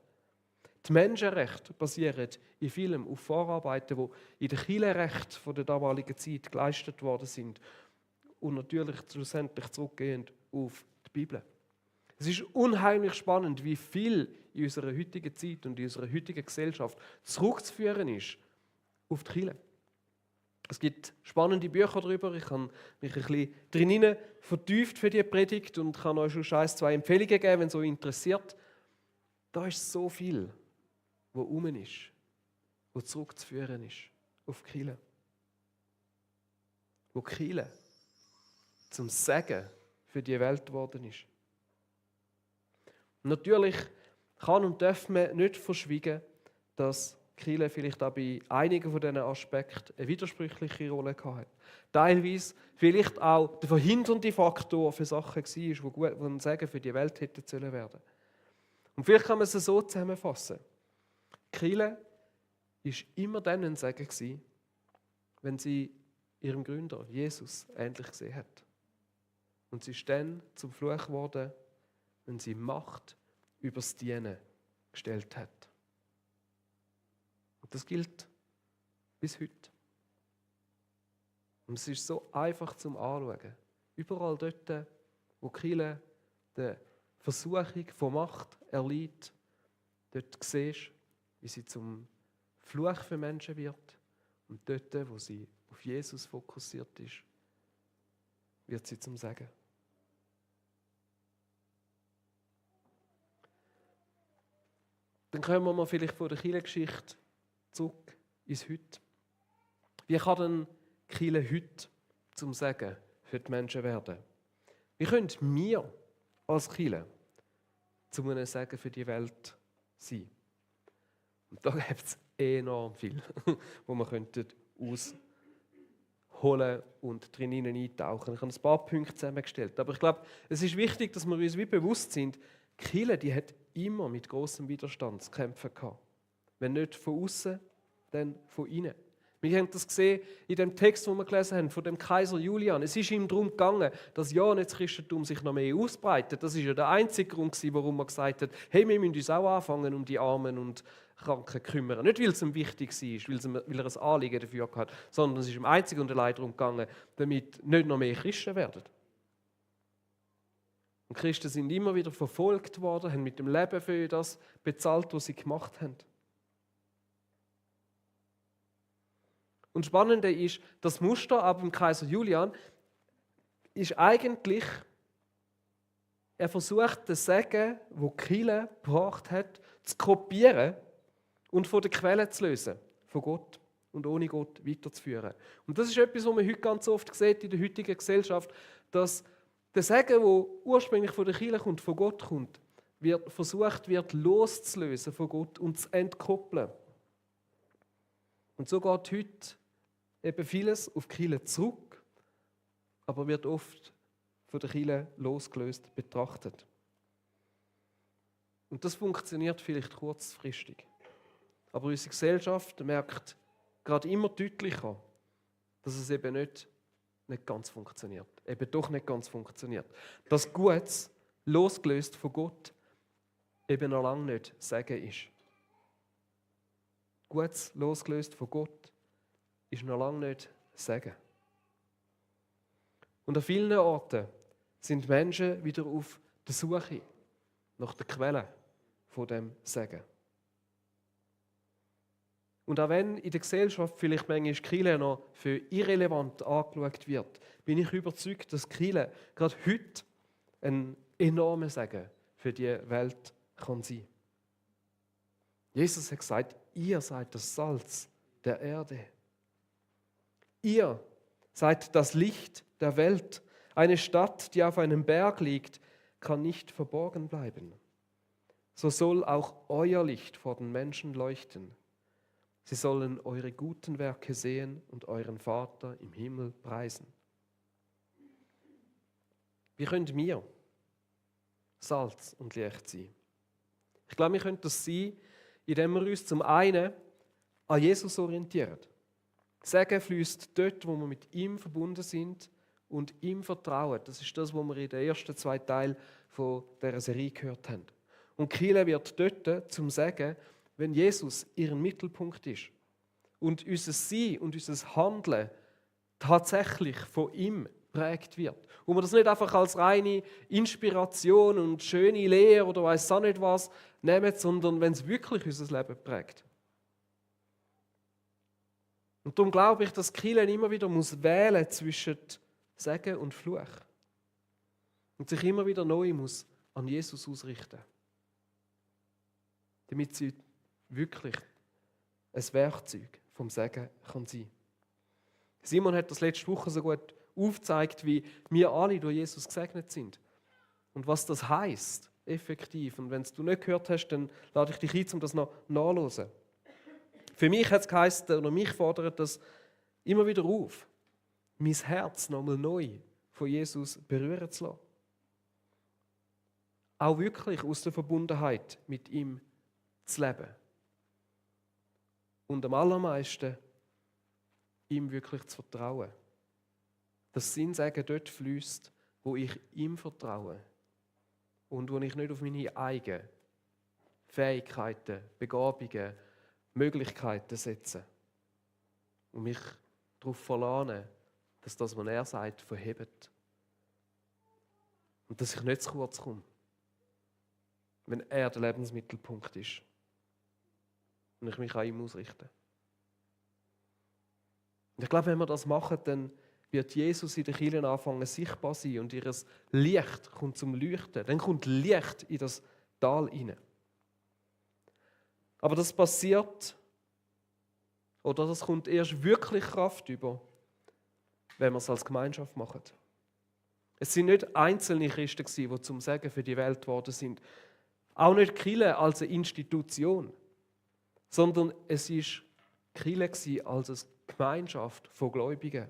Die Menschenrechte basieren in vielem auf Vorarbeiten, die in den Kirchenrechten der damaligen Zeit geleistet worden sind und natürlich schlussendlich zurückgehend auf die Bibel. Es ist unheimlich spannend, wie viel in unserer heutigen Zeit und in unserer heutigen Gesellschaft zurückzuführen ist auf die Kirche. Es gibt spannende Bücher darüber. Ich habe mich ein bisschen drin vertieft für die Predigt und kann euch schon 2 Empfehlungen geben, wenn es euch interessiert. Da ist so viel, was rum ist, was zurückzuführen ist auf die Kirche. Wo die Kirche zum Segen für die Welt geworden ist. Natürlich kann und darf man nicht verschweigen, dass die Kirche vielleicht auch bei einigen von diesen Aspekten eine widersprüchliche Rolle hatte. Teilweise vielleicht auch der verhindernde Faktor für Sachen war, die ein Segen für die Welt hätten sollen werden. Und vielleicht kann man es so zusammenfassen. Die Kirche war immer dann ein Segen gewesen, wenn sie ihrem Gründer, Jesus, ähnlich gesehen hat. Und sie ist dann zum Fluch geworden, wenn sie Macht über das Dienen gestellt hat. Und das gilt bis heute. Und es ist so einfach zum Anschauen. Überall dort, wo die Kirche der Versuchung von Macht erleidet, dort siehst du, wie sie zum Fluch für Menschen wird. Und dort, wo sie auf Jesus fokussiert ist, wird sie zum Segen. Dann kommen wir vielleicht von der Kirchengeschichte zurück ins Heute. Wie kann denn die Kirche heute zum Segen für die Menschen werden? Wie können wir als Kirche zu einem Segen für die Welt sein? Und da gibt es enorm viel, wo man könnte ausholen und drin eintauchen. Ich habe ein paar Punkte zusammengestellt. Aber ich glaube, es ist wichtig, dass wir uns wie bewusst sind, die Kirche, die hat immer mit grossem Widerstand zu kämpfen gehabt. Wenn nicht von außen, dann von innen. Wir haben das gesehen in dem Text, den wir gelesen haben, von dem Kaiser Julian. Es ist ihm darum gegangen, dass ja nicht das Christentum sich noch mehr ausbreitet. Das ist ja der einzige Grund, warum er gesagt hat, hey, wir müssen uns auch anfangen, um die Armen und Kranken zu kümmern. Nicht, weil es ihm wichtig war, weil er ein Anliegen dafür hatte, sondern es ist ihm einzig und allein darum gegangen, damit nicht noch mehr Christen werden. Und Christen sind immer wieder verfolgt worden, haben mit dem Leben für das bezahlt, was sie gemacht haben. Und das Spannende ist, das Muster ab dem Kaiser Julian ist eigentlich, er versucht, den Segen, den die Kirche gebracht hat, zu kopieren und von der Quelle zu lösen, von Gott und ohne Gott weiterzuführen. Und das ist etwas, was man heute ganz oft sieht in der heutigen Gesellschaft, dass der Segen, der ursprünglich von der Kirche kommt, von Gott kommt, versucht wird loszulösen von Gott und zu entkoppeln. Und so geht heute eben vieles auf die Kirche zurück, aber wird oft von der Kirche losgelöst betrachtet. Und das funktioniert vielleicht kurzfristig. Aber unsere Gesellschaft merkt gerade immer deutlicher, dass es eben nicht ganz funktioniert. Eben doch nicht ganz funktioniert. Dass Gutes, losgelöst von Gott, eben noch lange nicht Segen ist. Gutes, losgelöst von Gott, ist noch lange nicht Segen. Und an vielen Orten sind Menschen wieder auf der Suche nach der Quelle von dem Segen. Und auch wenn in der Gesellschaft vielleicht manchmal die Kirche noch für irrelevant angeschaut wird, bin ich überzeugt, dass die Kirche gerade heute ein enormer Segen für die Welt kann sein. Jesus hat gesagt, ihr seid das Salz der Erde. Ihr seid das Licht der Welt. Eine Stadt, die auf einem Berg liegt, kann nicht verborgen bleiben. So soll auch euer Licht vor den Menschen leuchten. Sie sollen eure guten Werke sehen und euren Vater im Himmel preisen. Wie können wir Salz und Licht sein? Ich glaube, wir können das sein, indem wir uns zum einen an Jesus orientieren. Segen fließt dort, wo wir mit ihm verbunden sind und ihm vertrauen. Das ist das, was wir in den ersten 2 Teilen dieser Serie gehört haben. Und die Kirche wird dort zum Segen, wenn Jesus ihren Mittelpunkt ist und unser Sein und unser Handeln tatsächlich von ihm geprägt wird. Und wir das nicht einfach als reine Inspiration und schöne Lehre oder weiss auch nicht was nehmen, sondern wenn es wirklich unser Leben prägt. Und darum glaube ich, dass die Kirche immer wieder wählen muss zwischen Segen und Fluch. Und sich immer wieder neu muss an Jesus ausrichten. Damit sie wirklich ein Werkzeug vom Segen kann sein. Simon hat das letzte Woche so gut aufgezeigt, wie wir alle durch Jesus gesegnet sind. Und was das heisst, effektiv. Und wenn du nicht gehört hast, dann lade ich dich ein, um das noch nachzuhören. Für mich hat es geheißen, oder mich fordert das immer wieder auf, mein Herz nochmal neu von Jesus berühren zu lassen. Auch wirklich aus der Verbundenheit mit ihm zu leben. Und am allermeisten ihm wirklich zu vertrauen. Dass sein Segen dort fließt, wo ich ihm vertraue. Und wo ich nicht auf meine eigenen Fähigkeiten, Begabungen, Möglichkeiten setze. Und mich darauf verlasse, dass das, was er sagt, verhebt. Und dass ich nicht zu kurz komme, wenn er der Lebensmittelpunkt ist. Und ich mich an ihm ausrichte. Und ich glaube, wenn wir das machen, dann wird Jesus in den Kirchen anfangen sichtbar sein und ihr Licht kommt zum Leuchten. Dann kommt Licht in das Tal hinein. Aber das passiert, oder das kommt erst wirklich Kraft über, wenn wir es als Gemeinschaft machen. Es sind nicht einzelne Christen, die zum Segen für die Welt geworden sind. Auch nicht die Kirche als eine Institution. sondern es war Kirche als eine Gemeinschaft von Gläubigen.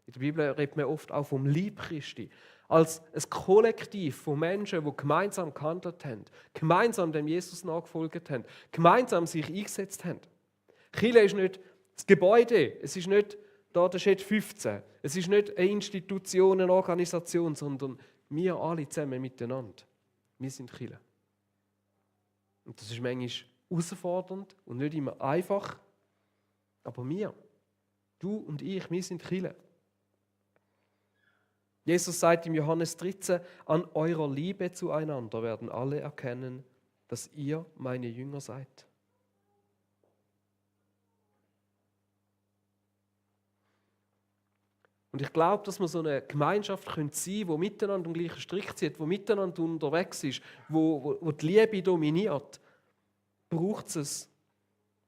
In der Bibel redet man oft auch vom Leib Christi, als ein Kollektiv von Menschen, die gemeinsam gehandelt haben, gemeinsam dem Jesus nachgefolgt haben, gemeinsam sich eingesetzt haben. Kirche ist nicht das Gebäude, es ist nicht da der Schritt 15, es ist nicht eine Institution, eine Organisation, sondern wir alle zusammen miteinander. Wir sind Kirche. Und das ist manchmal herausfordernd und nicht immer einfach, aber wir, du und ich, wir sind Kirche. Jesus sagt im Johannes 13, an eurer Liebe zueinander werden alle erkennen, dass ihr meine Jünger seid. Und ich glaube, dass wir so eine Gemeinschaft sein können, die miteinander am gleichen Strick zieht, die miteinander unterwegs ist, wo die Liebe dominiert, braucht es,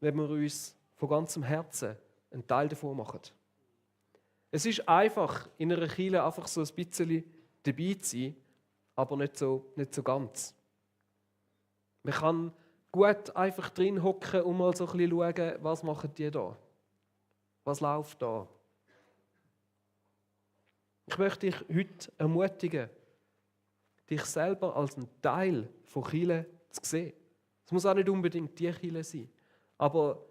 wenn wir uns von ganzem Herzen einen Teil davon machen. Es ist einfach, in einer Kirche einfach so ein bisschen dabei zu sein, aber nicht so ganz. Man kann gut einfach drin hocken und mal so ein bisschen schauen, was machen die da? Was läuft da? Ich möchte dich heute ermutigen, dich selber als ein Teil von Kirche zu sehen. Es muss auch nicht unbedingt die Kirche sein, aber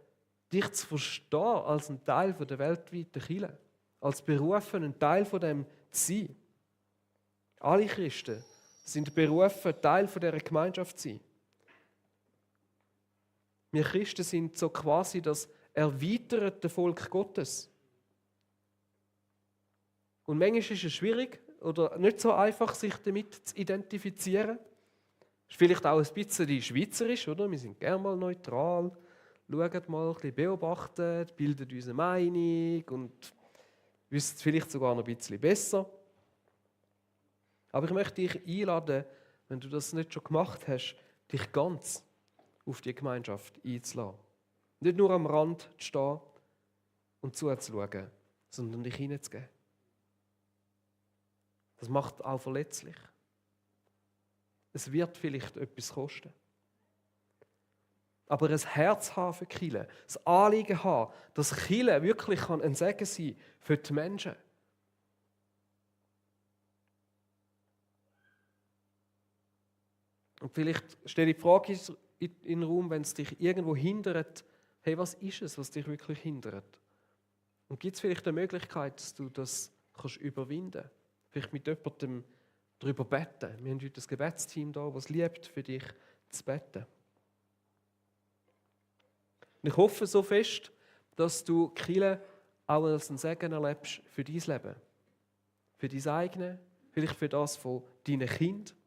dich zu verstehen als ein Teil der weltweiten Kirche, als berufen, ein Teil von dem zu sein. Alle Christen sind berufen, Teil von dieser Gemeinschaft zu sein. Wir Christen sind so quasi das erweiterte Volk Gottes. Und manchmal ist es schwierig oder nicht so einfach, sich damit zu identifizieren. Ist vielleicht auch ein bisschen schweizerisch, oder? Wir sind gerne mal neutral, schauen mal, ein bisschen beobachten, bilden unsere Meinung und wissen es vielleicht sogar noch ein bisschen besser. Aber ich möchte dich einladen, wenn du das nicht schon gemacht hast, dich ganz auf die Gemeinschaft einzulassen. Nicht nur am Rand zu stehen und zuzuschauen, sondern dich hineinzugeben. Das macht auch verletzlich. Es wird vielleicht etwas kosten. Aber ein Herz haben für Kirche, das Anliegen haben, dass Kirche wirklich ein Segen sein kann für die Menschen. Und vielleicht stelle ich die Frage in den Raum, wenn es dich irgendwo hindert, hey, was ist es, was dich wirklich hindert? Und gibt es vielleicht eine Möglichkeit, dass du das überwinden kannst? Vielleicht mit jemandem darüber beten. Wir haben heute ein Gebetsteam da, das es liebt, für dich zu beten. Und ich hoffe so fest, dass du Kirche auch als einen Segen erlebst für dein Leben. Für dein eigenes, vielleicht für das von deinen Kindern.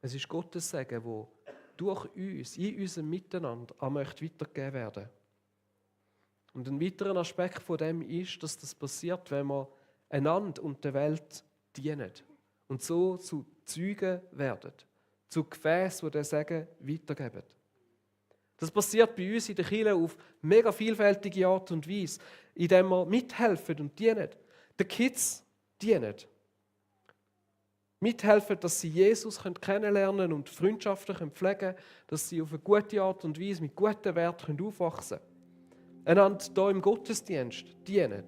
Es ist Gottes Segen, der durch uns, in unserem Miteinander, auch weitergegeben werden möchte. Und ein weiterer Aspekt von dem ist, dass das passiert, wenn wir einander und der Welt dienen und so zu Zeugen werden, zu Gefäßen, die den Segen weitergeben. Das passiert bei uns in der Kirche auf mega vielfältige Art und Weise, indem wir mithelfen und dienen. Den Kids dienen. Mithelfen, dass sie Jesus kennenlernen und Freundschaften pflegen können, dass sie auf eine gute Art und Weise mit guten Werten aufwachsen können. Einander hier im Gottesdienst dienen.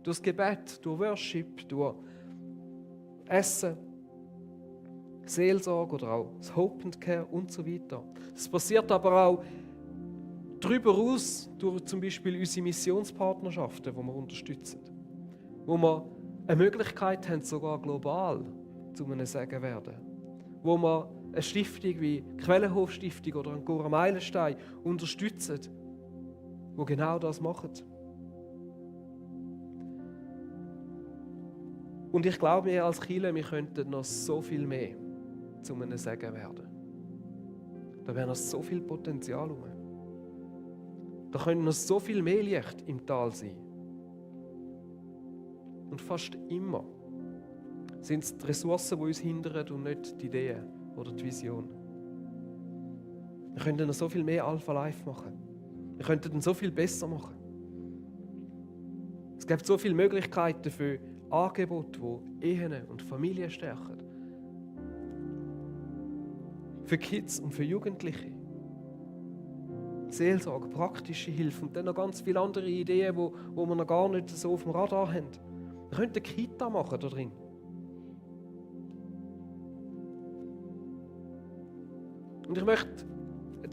Durch das Gebet, durch Worship, durch Essen, Seelsorge oder auch das Hope and Care und so weiter. Das passiert aber auch darüber hinaus durch zum Beispiel unsere Missionspartnerschaften, die wir unterstützen. Wo wir eine Möglichkeit haben, sogar global zu einem Segen werden. Wo wir eine Stiftung wie die Quellenhof-Stiftung oder Ancora Meilenstein unterstützen, die genau das machen. Und ich glaube, wir als Kirche, wir könnten noch so viel mehr zu einem Segen werden. Da wäre noch so viel Potenzial rum. Da könnte noch so viel mehr Licht im Tal sein. Und fast immer sind es die Ressourcen, die uns hindern und nicht die Ideen oder die Vision. Wir könnten noch so viel mehr Alpha Life machen. Wir könnten dann so viel besser machen. Es gibt so viele Möglichkeiten für Angebote, die Ehen und Familien stärken. Für Kids und für Jugendliche. Seelsorge, praktische Hilfe und dann noch ganz viele andere Ideen, wo wir noch gar nicht so auf dem Radar haben. Wir könnten eine Kita machen da drin. Und ich möchte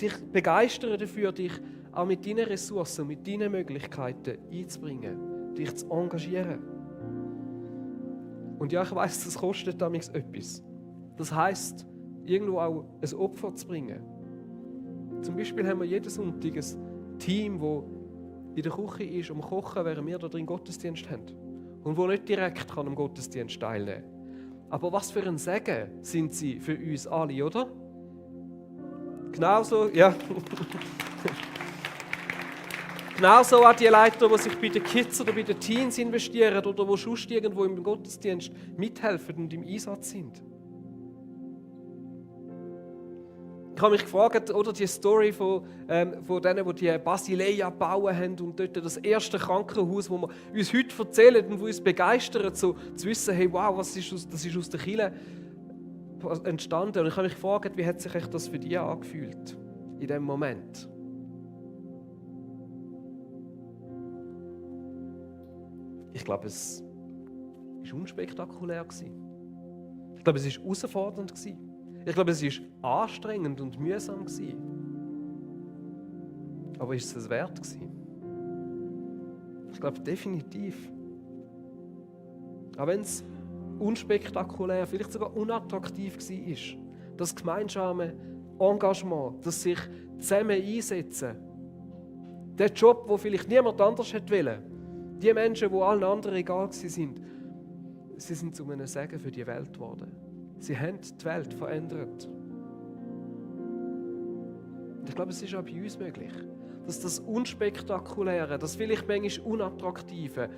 dich begeistern dafür, dich auch mit deinen Ressourcen, mit deinen Möglichkeiten einzubringen, dich zu engagieren. Und ja, ich weiss, das kostet damals etwas. Das heisst, irgendwo auch ein Opfer zu bringen. Zum Beispiel haben wir jeden Sonntag ein Team, das in der Küche ist, um zu kochen, während wir da drin Gottesdienst haben. Und wo nicht direkt am Gottesdienst teilnehmen kann. Aber was für ein Segen sind sie für uns alle, oder? Genauso, ja. Genauso auch die Leiter, die sich bei den Kids oder bei den Teens investieren oder die sonst irgendwo im Gottesdienst mithelfen und im Einsatz sind. Ich habe mich gefragt, oder die Story von denen, die die Basileia bauen haben und dort das erste Krankenhaus, das wir uns heute erzählen und wo uns begeistert, so zu wissen, hey, wow, das ist aus der Kirche entstanden. Und ich habe mich gefragt, wie hat sich das für dich angefühlt in diesem Moment? Ich glaube, es war unspektakulär. Ich glaube, es war herausfordernd. Ich glaube, es war anstrengend und mühsam. Aber ist es wert? Ich glaube, definitiv. Auch wenn es unspektakulär, vielleicht sogar unattraktiv war, das gemeinsame Engagement, das sich zusammen einsetzen, der Job, den vielleicht niemand anders hätte wollen, die Menschen, die allen anderen egal waren, sie sind zu einem Segen für die Welt geworden. Sie haben die Welt verändert. Und ich glaube, es ist auch bei uns möglich, dass das Unspektakuläre, das vielleicht manchmal Unattraktive,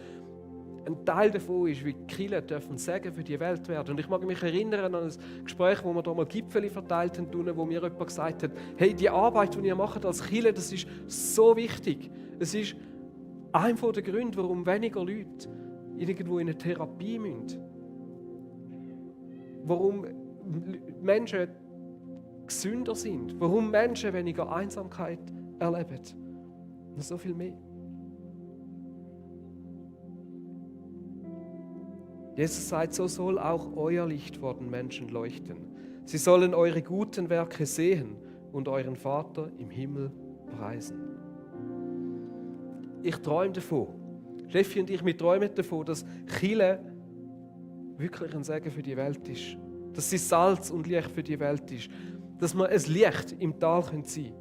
ein Teil davon ist, wie die Kirche dürfen Segen für die Welt werden. Und ich mag mich erinnern an ein Gespräch, wo wir da mal Gipfeli verteilt haben, wo mir jemand gesagt hat, hey, die Arbeit, die ihr macht als Kirche, das ist so wichtig. Es ist einer der Gründe, warum weniger Leute irgendwo in eine Therapie müssen. Warum Menschen gesünder sind. Warum Menschen weniger Einsamkeit erleben. Und so viel mehr. Jesus sagt, so soll auch euer Licht vor den Menschen leuchten. Sie sollen eure guten Werke sehen und euren Vater im Himmel preisen. Ich träume davon, Steffi und ich, wir träumen davon, dass Kirche wirklich ein Segen für die Welt ist. Dass sie Salz und Licht für die Welt ist. Dass wir ein Licht im Tal sein können.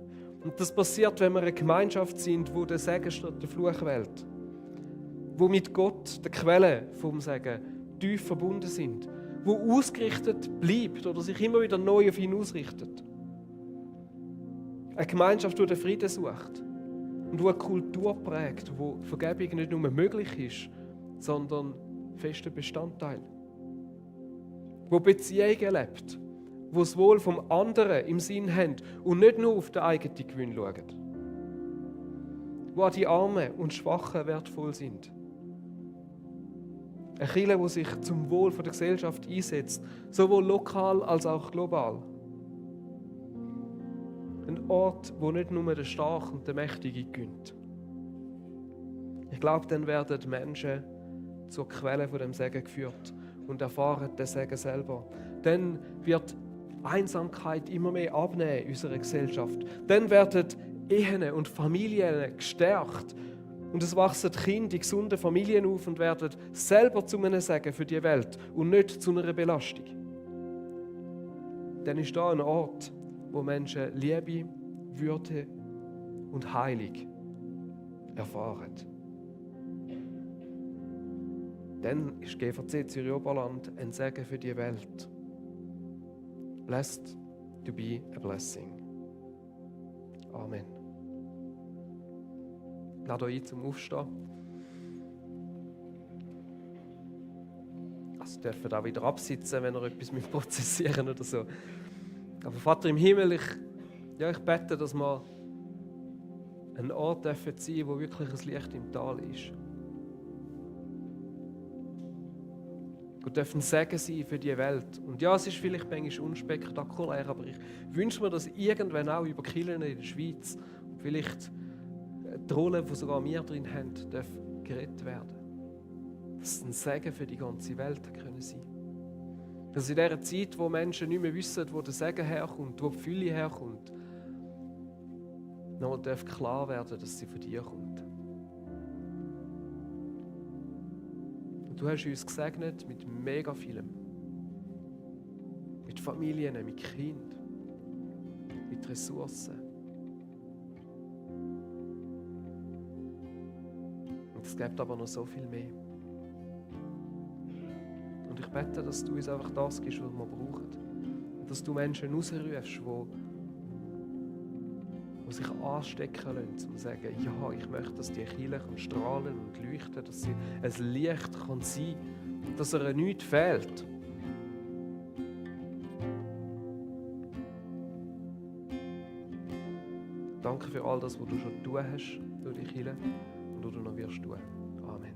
Und das passiert, wenn wir eine Gemeinschaft sind, wo der Segen statt der Fluch wählt. Wo mit Gott, der Quelle vom Segen, tief verbunden sind. Wo ausgerichtet bleibt oder sich immer wieder neu auf ihn ausrichtet. Eine Gemeinschaft, die den Frieden sucht. Und die eine Kultur prägt, wo Vergebung nicht nur möglich ist, sondern fester Bestandteil. Wo Beziehungen lebt, wo das Wohl vom anderen im Sinn haben und nicht nur auf den eigenen Gewinn schauen. Wo auch die Armen und Schwachen wertvoll sind. Eine Kirche, die sich zum Wohl der Gesellschaft einsetzt, sowohl lokal als auch global. Ein Ort, wo nicht nur der Starke und der Mächtige gönnt. Ich glaube, dann werden die Menschen zur Quelle von dem Segen geführt und erfahren den Segen selber. Dann wird Einsamkeit immer mehr abnehmen in unserer Gesellschaft. Dann werden Ehen und Familien gestärkt und es wachsen Kinder in gesunden Familien auf und werden selber zu einem Segen für die Welt und nicht zu einer Belastung. Dann ist da ein Ort, wo Menschen Liebe, Würde und Heilung erfahren. Dann ist GVC Zürich-Oberland ein Segen für die Welt. Blessed to be a blessing. Amen. Lade euch ein zum Aufstehen. Also ihr dürft auch wieder absitzen, wenn ihr etwas prozessieren oder so. Aber Vater im Himmel, ich bete, dass wir ein Ort sein dürfen, wo wirklich ein Licht im Tal ist. Und dürfen Segen sein für die Welt. Und ja, es ist vielleicht manchmal unspektakulär, aber ich wünsche mir, dass irgendwann auch über Kirchen in der Schweiz, Vielleicht die Rolle, die sogar wir drin haben, darf gerettet werden. Dass es ein Segen für die ganze Welt können sein. Dass in dieser Zeit, wo Menschen nicht mehr wissen, wo der Segen herkommt, wo die Fülle herkommt, nochmal darf klar werden, dass sie von dir kommt. Und du hast uns gesegnet mit mega vielem. Mit Familien, mit Kindern, mit Ressourcen. Und es gibt aber noch so viel mehr. Und ich bete, dass du uns einfach das gibst, was wir brauchen. Und dass du Menschen rausrufst, die sich anstecken lassen, um zu sagen, ja, ich möchte, dass die Kirche strahlen und leuchten, dass sie ein Licht kann sein kann, dass ihr nichts fehlt. Danke für all das, was du schon tun hast durch die Kirche und was du noch wirst tun. Amen.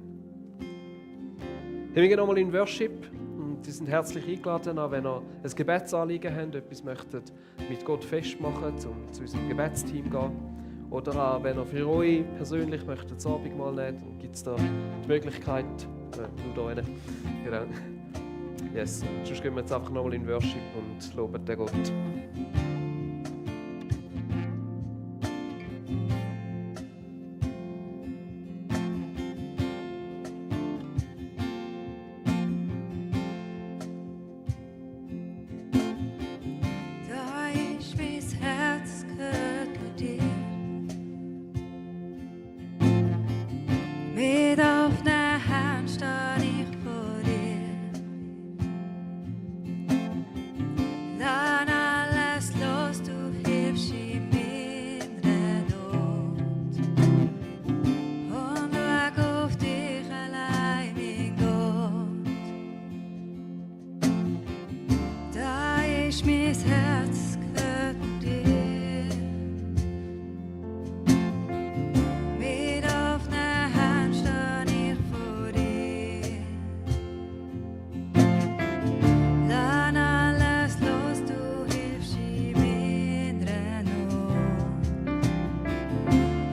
Wir gehen nochmal in Worship und Sie sind herzlich eingeladen, wenn ihr ein Gebetsanliegen habt, etwas möchtet mit Gott festmachen, um zu unserem Gebetsteam zu gehen. Oder auch, wenn ihr für euch persönlich möchtet das Abendmahl nehmen, dann gibt es da die Möglichkeit, nur da rein. Genau. Yes. Sonst gehen wir jetzt einfach nochmal in Worship und loben den Gott. Da ist mein Herz gehört dir. Mit offenen Händen stehe ich vor dir. Dann alles los, du hilfst in meiner Not. Und schau auf dich allein, mein Gott. Da ist mein Herz gehört dir. Mit offenen Händen stehe ich vor dir. Dann alles los, du hilfst in meiner Not.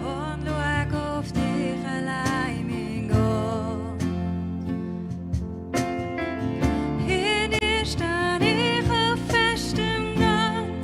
Und schau auf dich allein, mein Gott. In dir stehe ich auf festem Grund.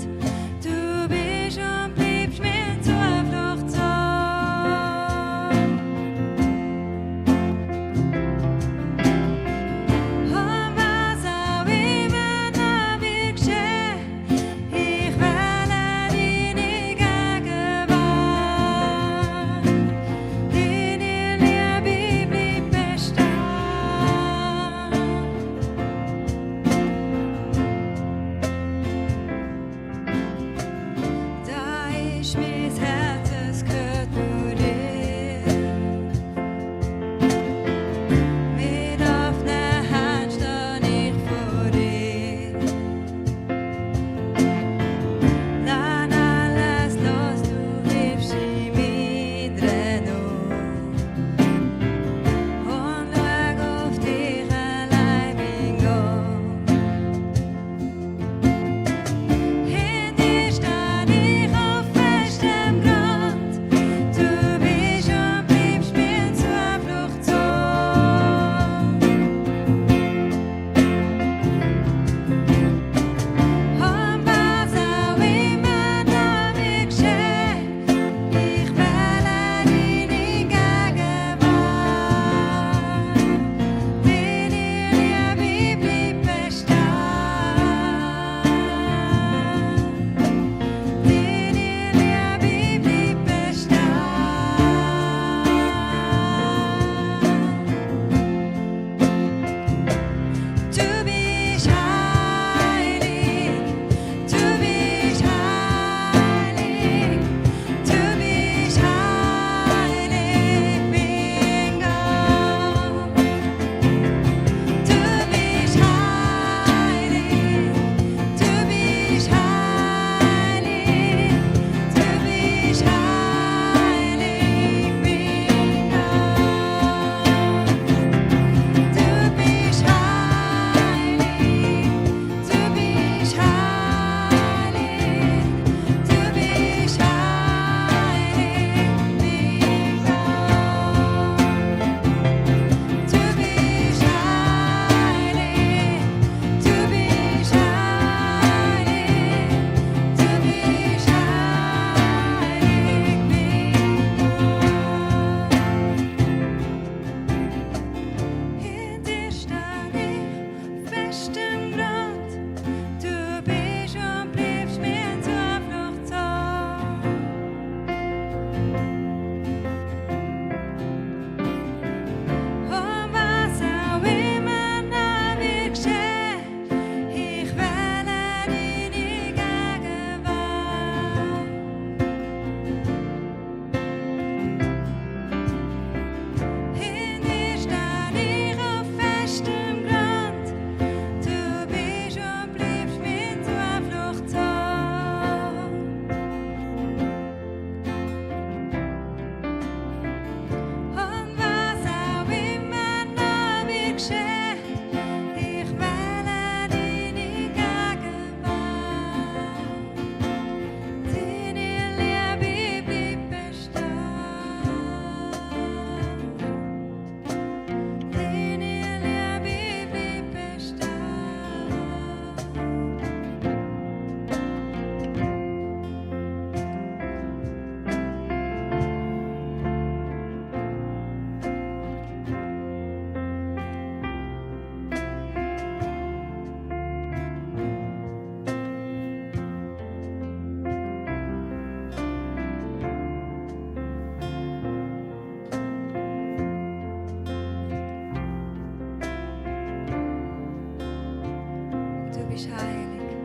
bist heilig.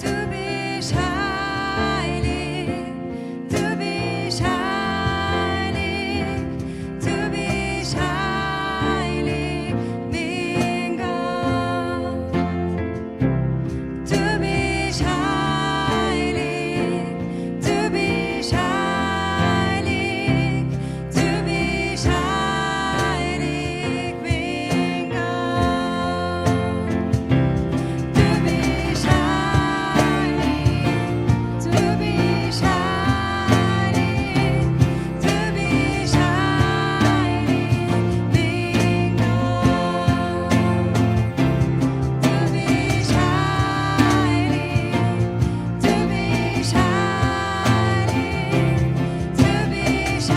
Du bist heilig, du bist heilig, du bist heilig, mein Gott. Du bist heilig, du bist heilig, du bist heilig, mein Gott. Du bist heilig, du bist heilig, du bist heilig, mein Gott. Du bist heilig, du bist heilig, du bist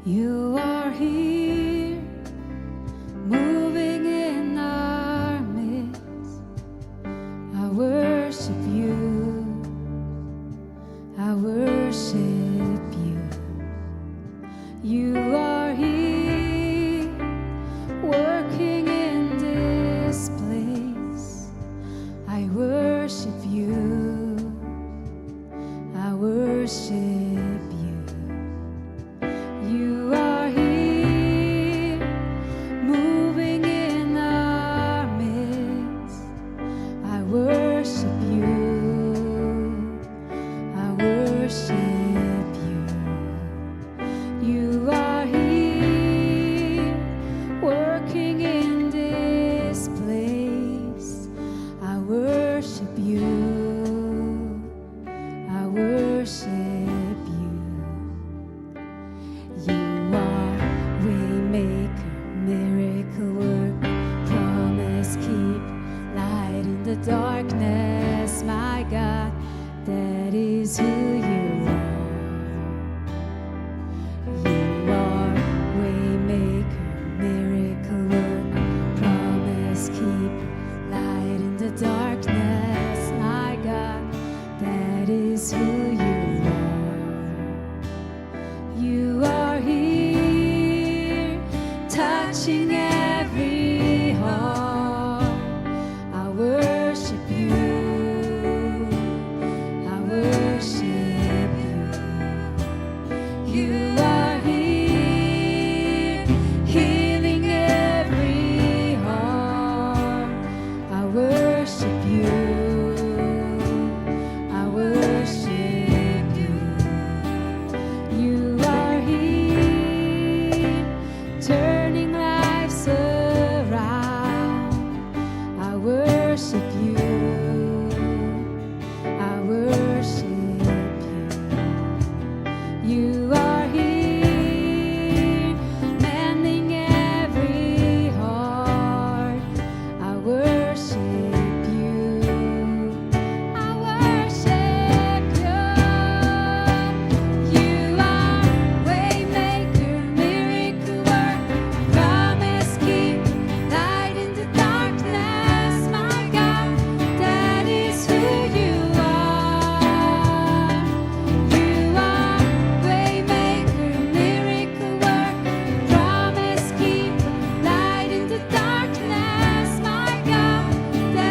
You are here, moving in our midst. I worship you, I worship you. You are here, working in this place. I worship you, I worship you. You are here, moving in our midst. I worship you, I worship you. You are here, working in this place. I worship you, I worship you. You are waymaker, miracle worker, promise keep, light in the darkness, my God, that is who you are. You are waymaker, miracle worker, promise keep, light in the darkness, my God, that is who you are. You are here, touching every heart. I worship you, I worship you. You are here, healing every heart. I worship you, I worship you. You are here, turning lives around. I worship you, I worship you. You are here, mending every heart. I worship you, I worship you. You are waymaker, miracle worker, promise keep, light in the darkness, my God, that is who you are. You are waymaker, miracle worker, promise keep, light in the darkness, my God, that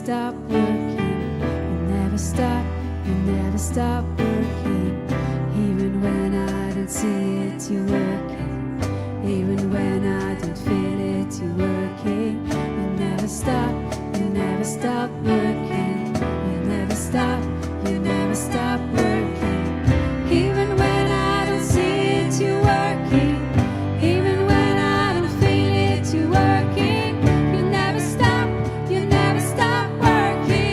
stop working. You never stop, you never stop working. Even when I don't see it, you're working. Even when I don't feel it, you're working. You never stop working. You never stop working. Even when I don't see it, you're working. Even when I don't feel it, you're working. You never stop working.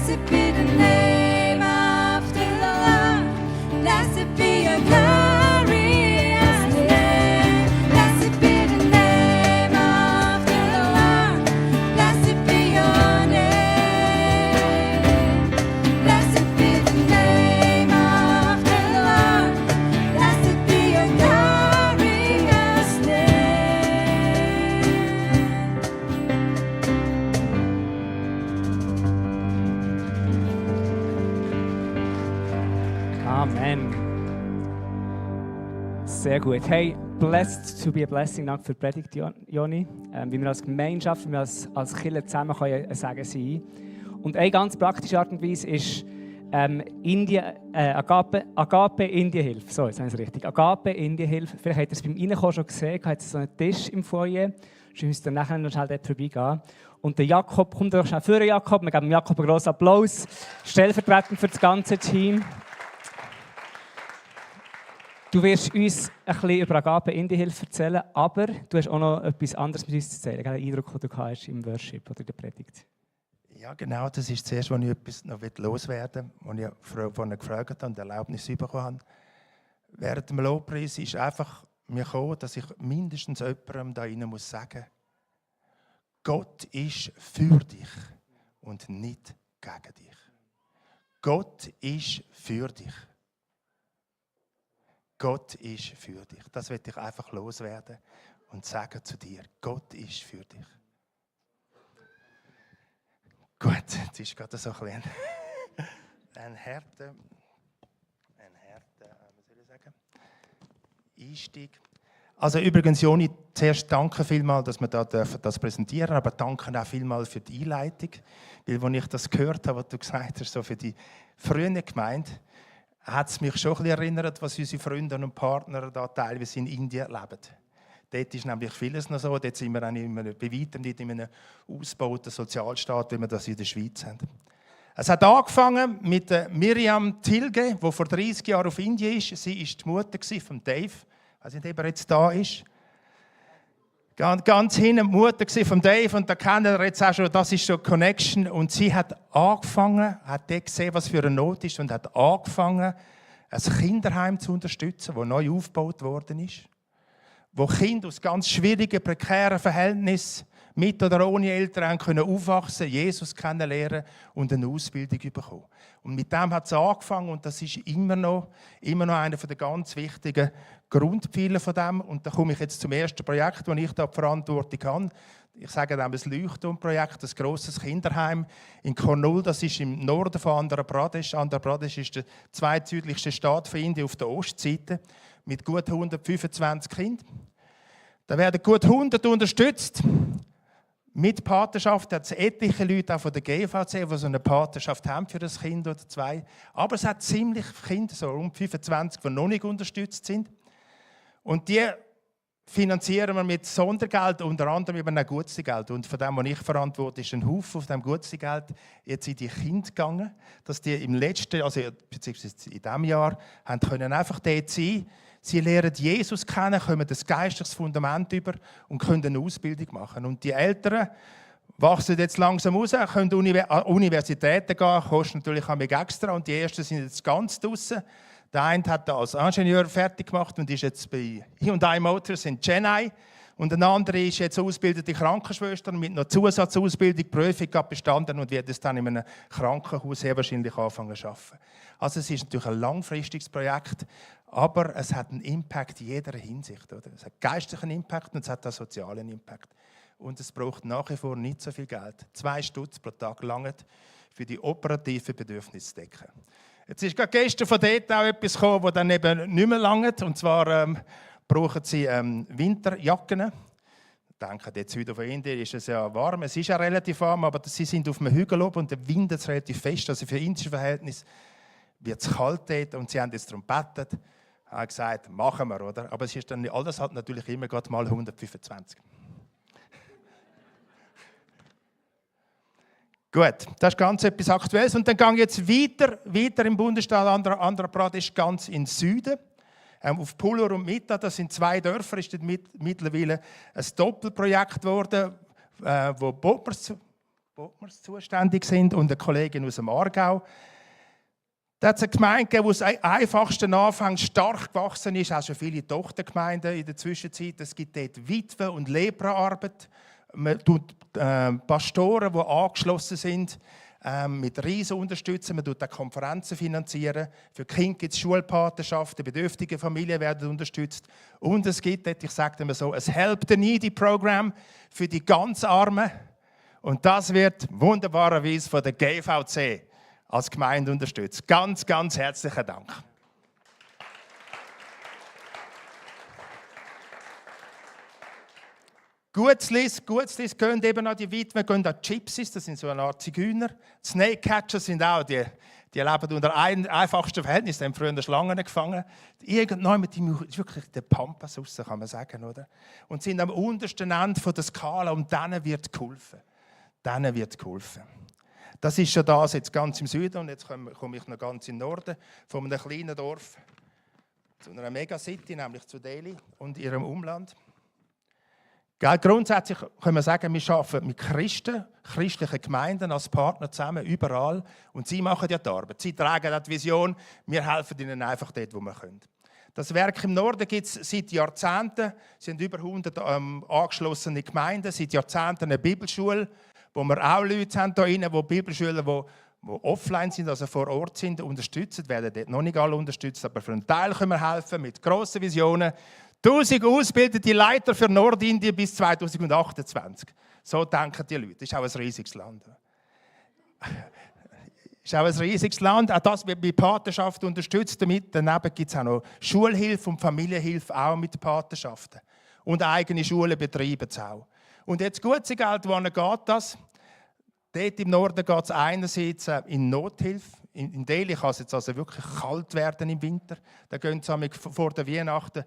Blessed be the name of the Lord. Blessed be your glorious name. Blessed be the name of the Lord. Blessed be your name. Blessed be the name of the Lord. Blessed be your glorious name. Amen. Sehr gut. Hey, blessed to be a blessing. Danke für die Predigt, Joni. Wie wir als Gemeinschaft, wie wir als Kirche zusammen können sagen sein. Und eine ganz praktische Art und Weise ist Agape Indienhilfe. So, jetzt habe ich es richtig. Agape Indienhilfe. Vielleicht habt ihr es beim Reinkommen schon gesehen. Hat es so einen Tisch im Foyer. Wir müssen dann nachher noch schnell dort vorbeigehen. Und der Jakob, kommt doch schnell vor, Jakob. Wir geben Jakob einen grossen Applaus. Stellvertretend für das ganze Team. Du wirst uns ein bisschen über Agape Indienhilfe erzählen, aber du hast auch noch etwas anderes mit uns zu erzählen. Den Eindruck, den du hast im Worship oder in der Predigt. Ja, genau, das ist zuerst, als ich etwas noch loswerden will, als ich von gefragt habe und Erlaubnis bekommen habe. Während dem Lobpreis ist einfach mir gekommen, dass ich mindestens jemandem da rein muss sagen, Gott ist für dich und nicht gegen dich. Gott ist für dich. Gott ist für dich. Das will ich einfach loswerden und sagen zu dir, Gott ist für dich. Gut, jetzt ist gerade so ein harter, was soll ich sagen, Einstieg. Also übrigens, Joni, zuerst danke vielmals, dass wir das präsentieren dürfen, aber danke auch vielmals für die Einleitung. Weil, als ich das gehört habe, was du gesagt hast, so für die frühe Gemeinde, hat es mich schon ein bisschen erinnert, was unsere Freunde und Partner da teilweise in Indien leben. Dort ist nämlich vieles noch so. Dort sind wir bei weitem nicht in einem ausgebauten Sozialstaat, wie wir das in der Schweiz haben. Es hat angefangen mit Miriam Tilge, die vor 30 Jahren auf Indien ist. Sie war die Mutter von Dave. Ich weiß nicht, ob er jetzt da ist. Ganz hinten die Mutter von Dave. Und da kennen wir jetzt auch schon, das ist so eine Connection. Und sie hat angefangen, hat dort gesehen, was für eine Not ist, und hat angefangen, ein Kinderheim zu unterstützen, das neu aufgebaut worden ist. Wo Kinder aus ganz schwierigen, prekären Verhältnissen mit oder ohne Eltern können aufwachsen, Jesus kennenlernen und eine Ausbildung bekommen. Und mit dem hat es angefangen, und das ist immer noch einer der ganz wichtigen Grundpfeiler von dem. Und da komme ich jetzt zum ersten Projekt, das ich da die Verantwortung habe. Ich sage dem das Leuchtturmprojekt, ein grosses Kinderheim in Kurnool. Das ist im Norden von Andhra Pradesh. Andhra Pradesh ist der zweitsüdlichste Staat von Indien auf der Ostseite mit gut 125 Kindern. Da werden gut 100 unterstützt. Mit Patenschaft hat es etliche Leute auch von der GVC, die so eine Patenschaft haben für ein Kind oder zwei. Aber es hat ziemlich Kinder, so rund 25, die noch nicht unterstützt sind. Und die finanzieren wir mit Sondergeld, unter anderem über ein Gutsgeld. Und von dem, was ich verantworte, ist ein Haufen auf dem Gutsgeld jetzt in die Kinder gegangen, dass die im letzten, also beziehungsweise in diesem Jahr, haben können einfach dort sein. Sie lernen Jesus kennen, kommen das geistliches Fundament über und können eine Ausbildung machen. Und die Eltern wachsen jetzt langsam raus, können an Universitäten gehen, kostet natürlich auch extra. Und die ersten sind jetzt ganz draussen. Der eine hat da als Ingenieur fertig gemacht und ist jetzt bei Hyundai Motors in Chennai. Und ein anderer ist jetzt ausgebildete Krankenschwester mit einer Zusatzausbildung, Prüfung bestanden und wird es dann in einem Krankenhaus sehr wahrscheinlich anfangen zu arbeiten. Also es ist natürlich ein langfristiges Projekt, aber es hat einen Impact in jeder Hinsicht. Oder? Es hat geistlichen Impact und es hat einen sozialen Impact. Und es braucht nach wie vor nicht so viel Geld. 2 Stutz pro Tag langen für die operativen Bedürfnisse zu decken. Jetzt ist gerade gestern von dort auch etwas gekommen, das dann eben nicht mehr langt. Und zwar brauchen sie Winterjacken. Ich denke, jetzt heute von Indien ist es ja warm. Es ist ja relativ warm, aber sie sind auf einem Hügel oben und der Wind ist relativ fest. Also für indische Verhältnisse wird es kalt dort und sie haben jetzt darum gebeten. Ich habe gesagt, machen wir, oder? Aber es ist dann alles halt natürlich immer gerade mal 125. Gut, das ist ganz etwas Aktuelles. Und dann gehe ich jetzt weiter im Bundesstaat Andhra Pradesh, ganz in Süden. Auf Pullur und Mita, das sind 2 Dörfer, ist mittlerweile ein Doppelprojekt geworden, wo Bombers Bottmers zuständig sind und eine Kollegin aus dem Aargau. Da hat es eine Gemeinde gegeben, die am einfachsten anfängt, stark gewachsen ist, auch schon viele Tochtergemeinden in der Zwischenzeit. Es gibt dort Witwe- und Lepraarbeit. Man tut Pastoren, die angeschlossen sind, mit Riesen unterstützen. Man tut auch Konferenzen finanzieren. Für Kinder gibt es Schulpatenschaften, bedürftige Familien werden unterstützt. Und es gibt, ich sage immer so, ein Help the Needy Programm für die ganz Armen. Und das wird wunderbarerweise von der GVC als Gemeinde unterstützt. Ganz, ganz herzlichen Dank. Gutzlis gehen eben an die Witwen, gehen an die Gypsies, das sind so eine Art Zigeuner. Die Snakecatcher sind auch, die leben unter einfachsten Verhältnissen, die haben früher Schlangen gefangen. Irgendwann mit dem ist wirklich der Pampas raus, kann man sagen, oder? Und sind am untersten Ende der Skala und denen wird geholfen. Das ist schon das jetzt ganz im Süden und jetzt komme ich noch ganz im Norden von einem kleinen Dorf zu einer Megacity, nämlich zu Delhi und ihrem Umland. Grundsätzlich können wir sagen, wir arbeiten mit christlichen Gemeinden als Partner zusammen, überall. Und sie machen ja die Arbeit. Sie tragen die Vision, wir helfen ihnen einfach dort, wo wir können. Das Werk im Norden gibt es seit Jahrzehnten. Es sind über 100 angeschlossene Gemeinden, seit Jahrzehnten eine Bibelschule, wo wir auch Leute haben hier drin, die Bibelschüler, die offline sind, also vor Ort sind, unterstützen. Werden dort noch nicht alle unterstützt, aber für einen Teil können wir helfen mit grossen Visionen. 1000 ausgebildete Leiter für Nordindien bis 2028. So denken die Leute. Das ist auch ein riesiges Land. Auch das wird mit Patenschaft unterstützt. Daneben gibt es auch noch Schulhilfe und Familienhilfe, auch mit Patenschaften. Und eigene Schulen betreiben es auch. Und jetzt gutes Geld, wohin geht das? Dort im Norden geht es einerseits in Nothilfe. In Delhi kann es jetzt also wirklich kalt werden im Winter. Da gehen sie vor der Weihnachten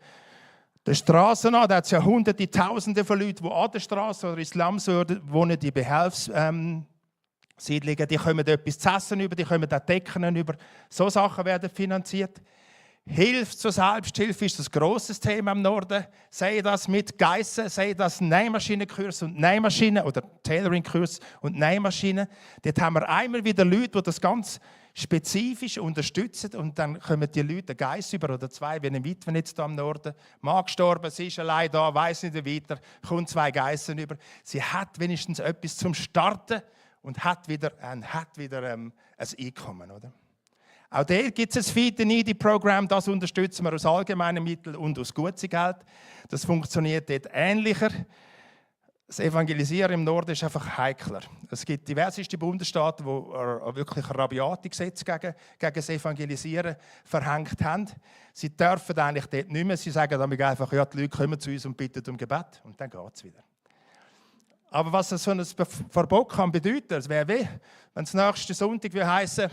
der Straßen an. Da hat es ja Hunderte, Tausende von Leuten, die an der Straße oder in Slums wohnen, die Behelfssiedlungen, die kommen etwas zu essen über, die kommen auch Decken über. So Sachen werden finanziert. Hilfe zur Selbsthilfe ist ein grosses Thema im Norden. Sei das mit Geissen, sei das Nähmaschinenkurs und Nähmaschinen oder Tailoringkurs und Nähmaschinen. Dort haben wir einmal wieder Leute, die das ganz spezifisch unterstützen und dann kommen die Leute einen Geiss über oder zwei, wie eine Witwe jetzt hier im Norden. Mann gestorben, sie ist allein da, weiss nicht weiter, kommt 2 Geissen über. Sie hat wenigstens etwas zum Starten und hat wieder ein Einkommen, oder? Auch dort gibt es ein Feed the Needy Programm, das unterstützen wir aus allgemeinen Mitteln und aus gutem Geld. Das funktioniert dort ähnlicher. Das Evangelisieren im Norden ist einfach heikler. Es gibt diverseste Bundesstaaten, die wirklich rabiate Gesetze gegen das Evangelisieren verhängt haben. Sie dürfen eigentlich dort nicht mehr. Sie sagen damit einfach, ja, die Leute kommen zu uns und bitten um Gebet. Und dann geht es wieder. Aber was so ein Verbot kann bedeuten, es wäre weh, wenn es nächsten Sonntag heissen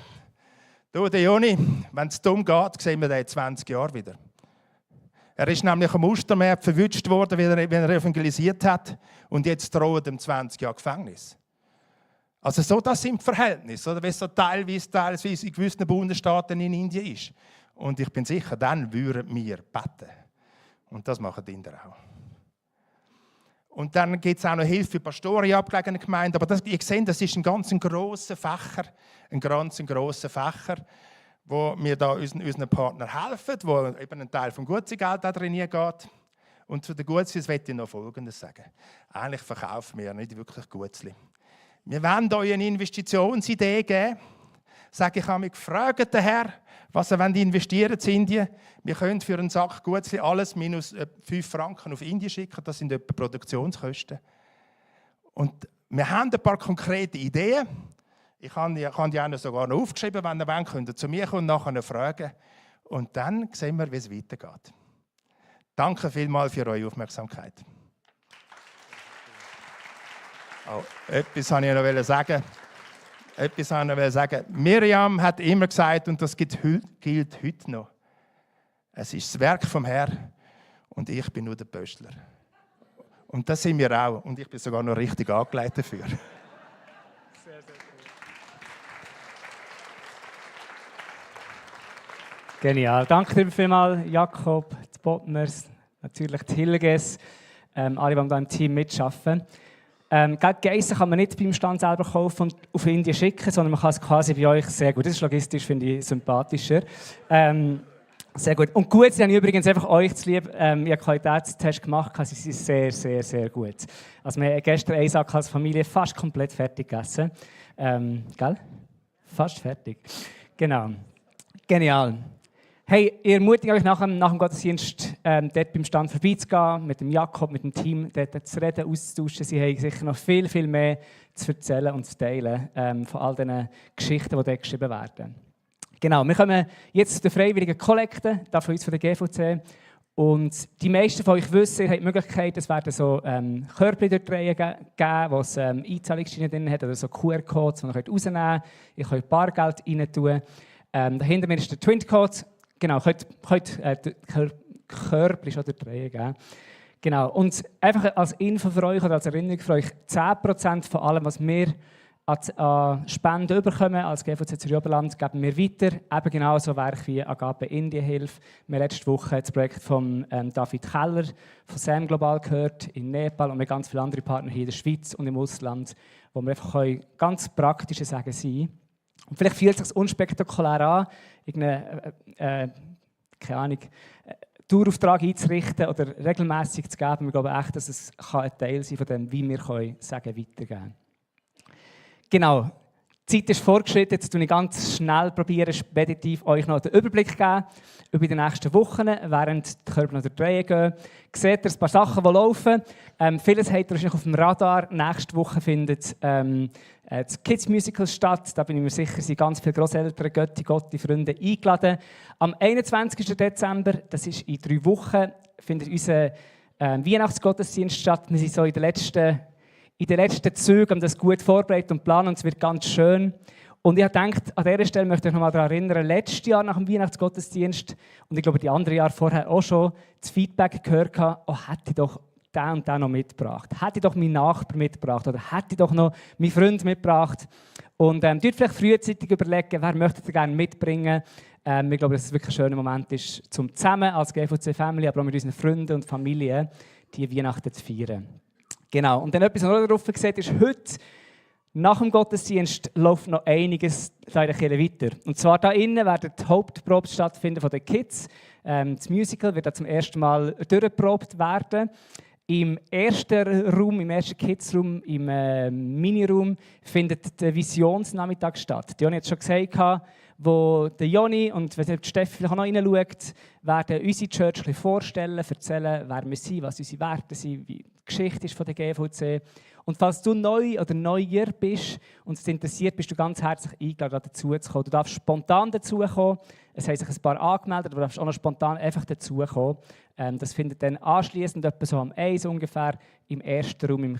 du, der Joni, wenn es dumm geht, sehen wir den in 20 Jahren wieder. Er ist nämlich am Ostermärz verwünscht worden, wenn er evangelisiert hat. Und jetzt drohen ihm 20 Jahre Gefängnis. Also so, das sind die Verhältnisse, oder? Wie es so teilweise in gewissen Bundesstaaten in Indien ist. Und ich bin sicher, dann würden wir beten. Und das machen die Inder auch. Und dann gibt es auch noch Hilfe für Pastoren in abgelegenen Gemeinden. Aber ihr seht, das ist ein ganz grosser Fächer, wo wir da unseren Partnern helfen, wo eben ein Teil vom Gutzigeld da drin geht. Und zu den Gutzlis möchte ich noch Folgendes sagen. Eigentlich verkaufen wir nicht wirklich Gutzli. Wir wollen euch eine Investitionsidee geben. Sage ich habe mich gefragt, der Herr, was er investieren in Indien. Wir können für einen Sack Gutzli alles minus 5 Franken auf Indien schicken. Das sind etwa Produktionskosten. Und wir haben ein paar konkrete Ideen. Ich habe die auch sogar noch aufgeschrieben. Wenn ihr wollt, könnt ihr zu mir kommen und nachher fragen. Und dann sehen wir, wie es weitergeht. Danke vielmals für eure Aufmerksamkeit. Etwas wollte ich noch sagen. Miriam hat immer gesagt, und das gilt heute noch, es ist das Werk vom Herrn und ich bin nur der Pöstler. Und das sind wir auch. Und ich bin sogar noch richtig angelegt dafür. Sehr, sehr gut. Genial. Danke dir vielmals, Jakob, die Bottmers, natürlich die Hilges, alle, die hier im Team mitarbeiten. Geissen kann man nicht beim Stand selber kaufen und auf Indien schicken, sondern man kann es quasi bei euch sehr gut. Das ist logistisch, finde ich, sympathischer. Sehr gut. Und gut sind übrigens einfach euch zu lieb. Ich habe einen Qualitätstest gemacht, sie sind sehr, sehr, sehr gut. Also wir haben gestern einen Sack als Familie fast komplett fertig gegessen. Gell? Fast fertig. Genau. Genial. Hey, ich ermutige euch nach dem Gottesdienst dort beim Stand vorbeizugehen, mit dem Jakob, mit dem Team dort zu reden, auszutauschen. Sie haben sicher noch viel, viel mehr zu erzählen und zu teilen von all diesen Geschichten, die dort geschrieben werden. Genau, wir kommen jetzt zu der freiwilligen Kollekte, da von uns von der GVC. Und die meisten von euch wissen, ihr habt die Möglichkeit, es werden so Körbchen dort geben, wo es Einzahlungsscheine drin hat, oder so QR-Codes, die ihr rausnehmen könnt. Ihr könnt Bargeld rein tun. Dahinter mir ist der Twin-Code. Genau, könnt Körbchen schon dort geben. Genau, und einfach als Info für euch oder als Erinnerung für euch, 10% von allem, was wir an Spenden bekommen als GVC Zürich-Oberland, geben wir weiter. Eben genauso Werke wie Agape Indien-Hilfe. Wir haben letzte Woche das Projekt von David Keller von Sam Global gehört in Nepal und wir haben ganz viele andere Partner hier in der Schweiz und im Ausland, wo wir einfach ganz praktische Sagen sein. Und vielleicht fühlt es sich unspektakulär an, irgendeine, keine Ahnung, Dauerauftrag einzurichten oder regelmäßig zu geben. Wir glauben echt, dass es ein Teil sein kann von dem, wie wir Sagen weitergeben können. Genau, die Zeit ist fortgeschritten. Jetzt probiere ich ganz schnell, speditiv euch noch den Überblick zu geben über die nächsten Wochen, während die Körper noch durch die Reihe gehen. Seht ihr ein paar Sachen, die laufen. Vieles habt ihr wahrscheinlich auf dem Radar. Nächste Woche findet das Kids Musical statt. Da bin ich mir sicher, sind ganz viele Grosseltern, Götti, Freunde eingeladen. Am 21. Dezember, das ist in 3 Wochen, findet unser Weihnachtsgottesdienst statt. Wir sind so in den letzten Zügen, haben das gut vorbereitet und planen, und es wird ganz schön. Und ich habe gedacht, an dieser Stelle möchte ich noch mal daran erinnern, letztes Jahr nach dem Weihnachtsgottesdienst, und ich glaube die anderen Jahre vorher auch schon, das Feedback gehört habe, oh, hätte ich doch den und den noch mitgebracht, hätte ich doch meinen Nachbar mitgebracht oder hätte ich doch noch meinen Freund mitgebracht. Und dort vielleicht frühzeitig überlegen, wer möchte ihr gerne mitbringen. Ich glaube, dass es wirklich ein schöner Moment ist, zum zusammen als GVC-Family, aber auch mit unseren Freunden und Familien, die Weihnachten zu feiern. Genau, und dann etwas, was ihr drauf seht, ist heute, nach dem Gottesdienst läuft noch einiges in der Kirche weiter. Und zwar da innen werden die Hauptproben stattfinden von den Kids. Das Musical wird da zum ersten Mal durchgeprobt werden. Im ersten Raum, im ersten Kids-Raum, im Mini-Raum, findet der Visionsnachmittag statt. Die Joni hat es schon gesagt, wo der Joni und wenn die Steffi vielleicht auch noch reinschaut, werden unsere Church ein bisschen vorstellen, erzählen, wer wir sind, was unsere Werte sind, wie die Geschichte ist von der GVC. Und falls du neu oder neuer bist und es interessiert, bist du ganz herzlich eingeladen, dazu zu kommen. Du darfst spontan dazukommen. Es haben sich ein paar angemeldet, aber du darfst auch noch spontan einfach dazukommen. Das findet dann anschliessend etwa so am 1 ungefähr im ersten Raum im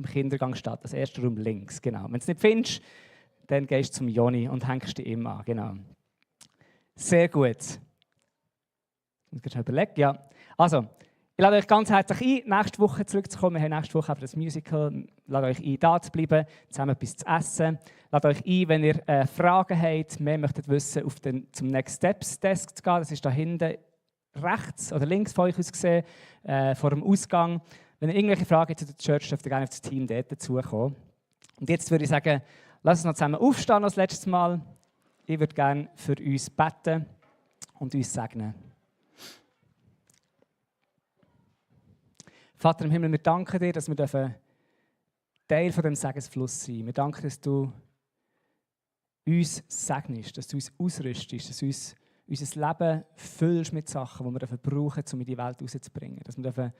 Kindergang statt. Das erste Raum links, genau. Wenn du es nicht findest, dann gehst du zum Joni und hängst dich ihm an. Genau. Sehr gut. Ich muss überlegen, ja. Also, ich lade euch ganz herzlich ein, nächste Woche zurückzukommen. Wir haben nächste Woche das Musical. Ich lade euch ein, da zu bleiben, zusammen etwas zu essen. Ich lade euch ein, wenn ihr Fragen habt, mehr möchtet wissen, zum Next Steps Desk zu gehen. Das ist da hinten rechts oder links von euch aus gesehen, vor dem Ausgang. Wenn ihr irgendwelche Fragen habt zu der Church, dürft ihr gerne auf das Team dort dazukommen. Und jetzt würde ich sagen, lasst uns noch zusammen aufstehen als letztes Mal. Ich würde gerne für uns beten und uns segnen. Vater im Himmel, wir danken dir, dass wir Teil von dem Segensfluss sein dürfen. Wir danken, dass du uns segnest, dass du uns ausrüstest, dass du uns unser Leben füllst mit Sachen, die wir brauchen, um in die Welt rauszubringen. Dass wir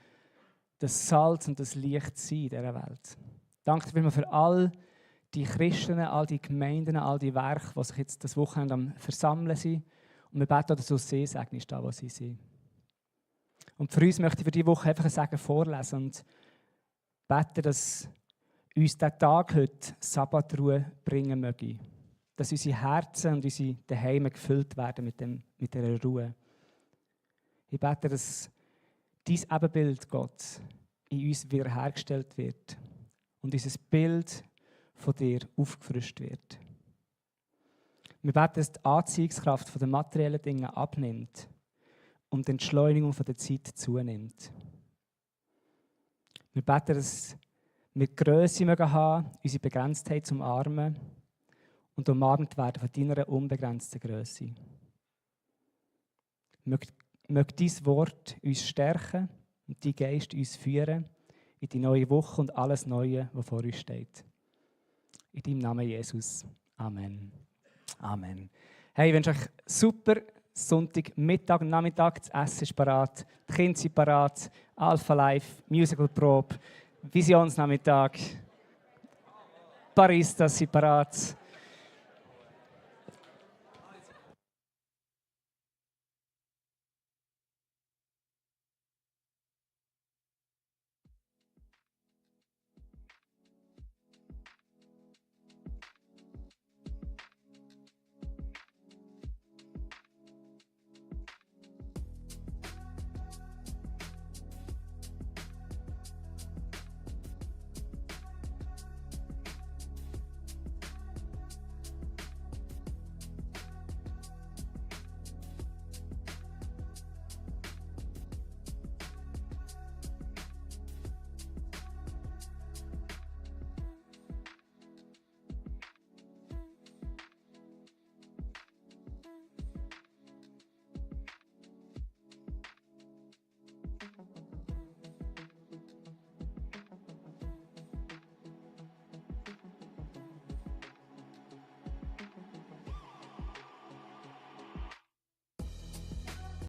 das Salz und das Licht sein in dieser Welt. Danke dir für all die Christen, all die Gemeinden, all die Werke, die sich jetzt das Wochenende am Versammeln sind. Und wir beten, dass du sie segnest, da wo sie sind. Und für uns möchte ich für diese Woche einfach ein Segen vorlesen und beten, dass uns dieser Tag heute Sabbatruhe bringen möge. Dass unsere Herzen und unsere Daheime gefüllt werden mit dieser Ruhe. Ich bete, dass dein Ebenbild, Gott, in uns wiederhergestellt wird und unser Bild von dir aufgefrischt wird. Wir beten, dass die Anziehungskraft der materiellen Dinge abnimmt und die Entschleunigung der Zeit zunimmt. Wir beten, dass mit Grösse mögen haben, unsere Begrenztheit zu umarmen und umarmt werden von deiner unbegrenzten Grösse. Möge dein Wort uns stärken und dein Geist uns führen in die neue Woche und alles Neue, was vor uns steht. In deinem Namen Jesus. Amen. Amen. Hey, ich wünsche euch super Sonntag, Mittag und Nachmittag. Das Essen ist parat, die Kinder sind parat, Alpha Life, Musical-Probe, Visionsnachmittag, Paris, das sind parat.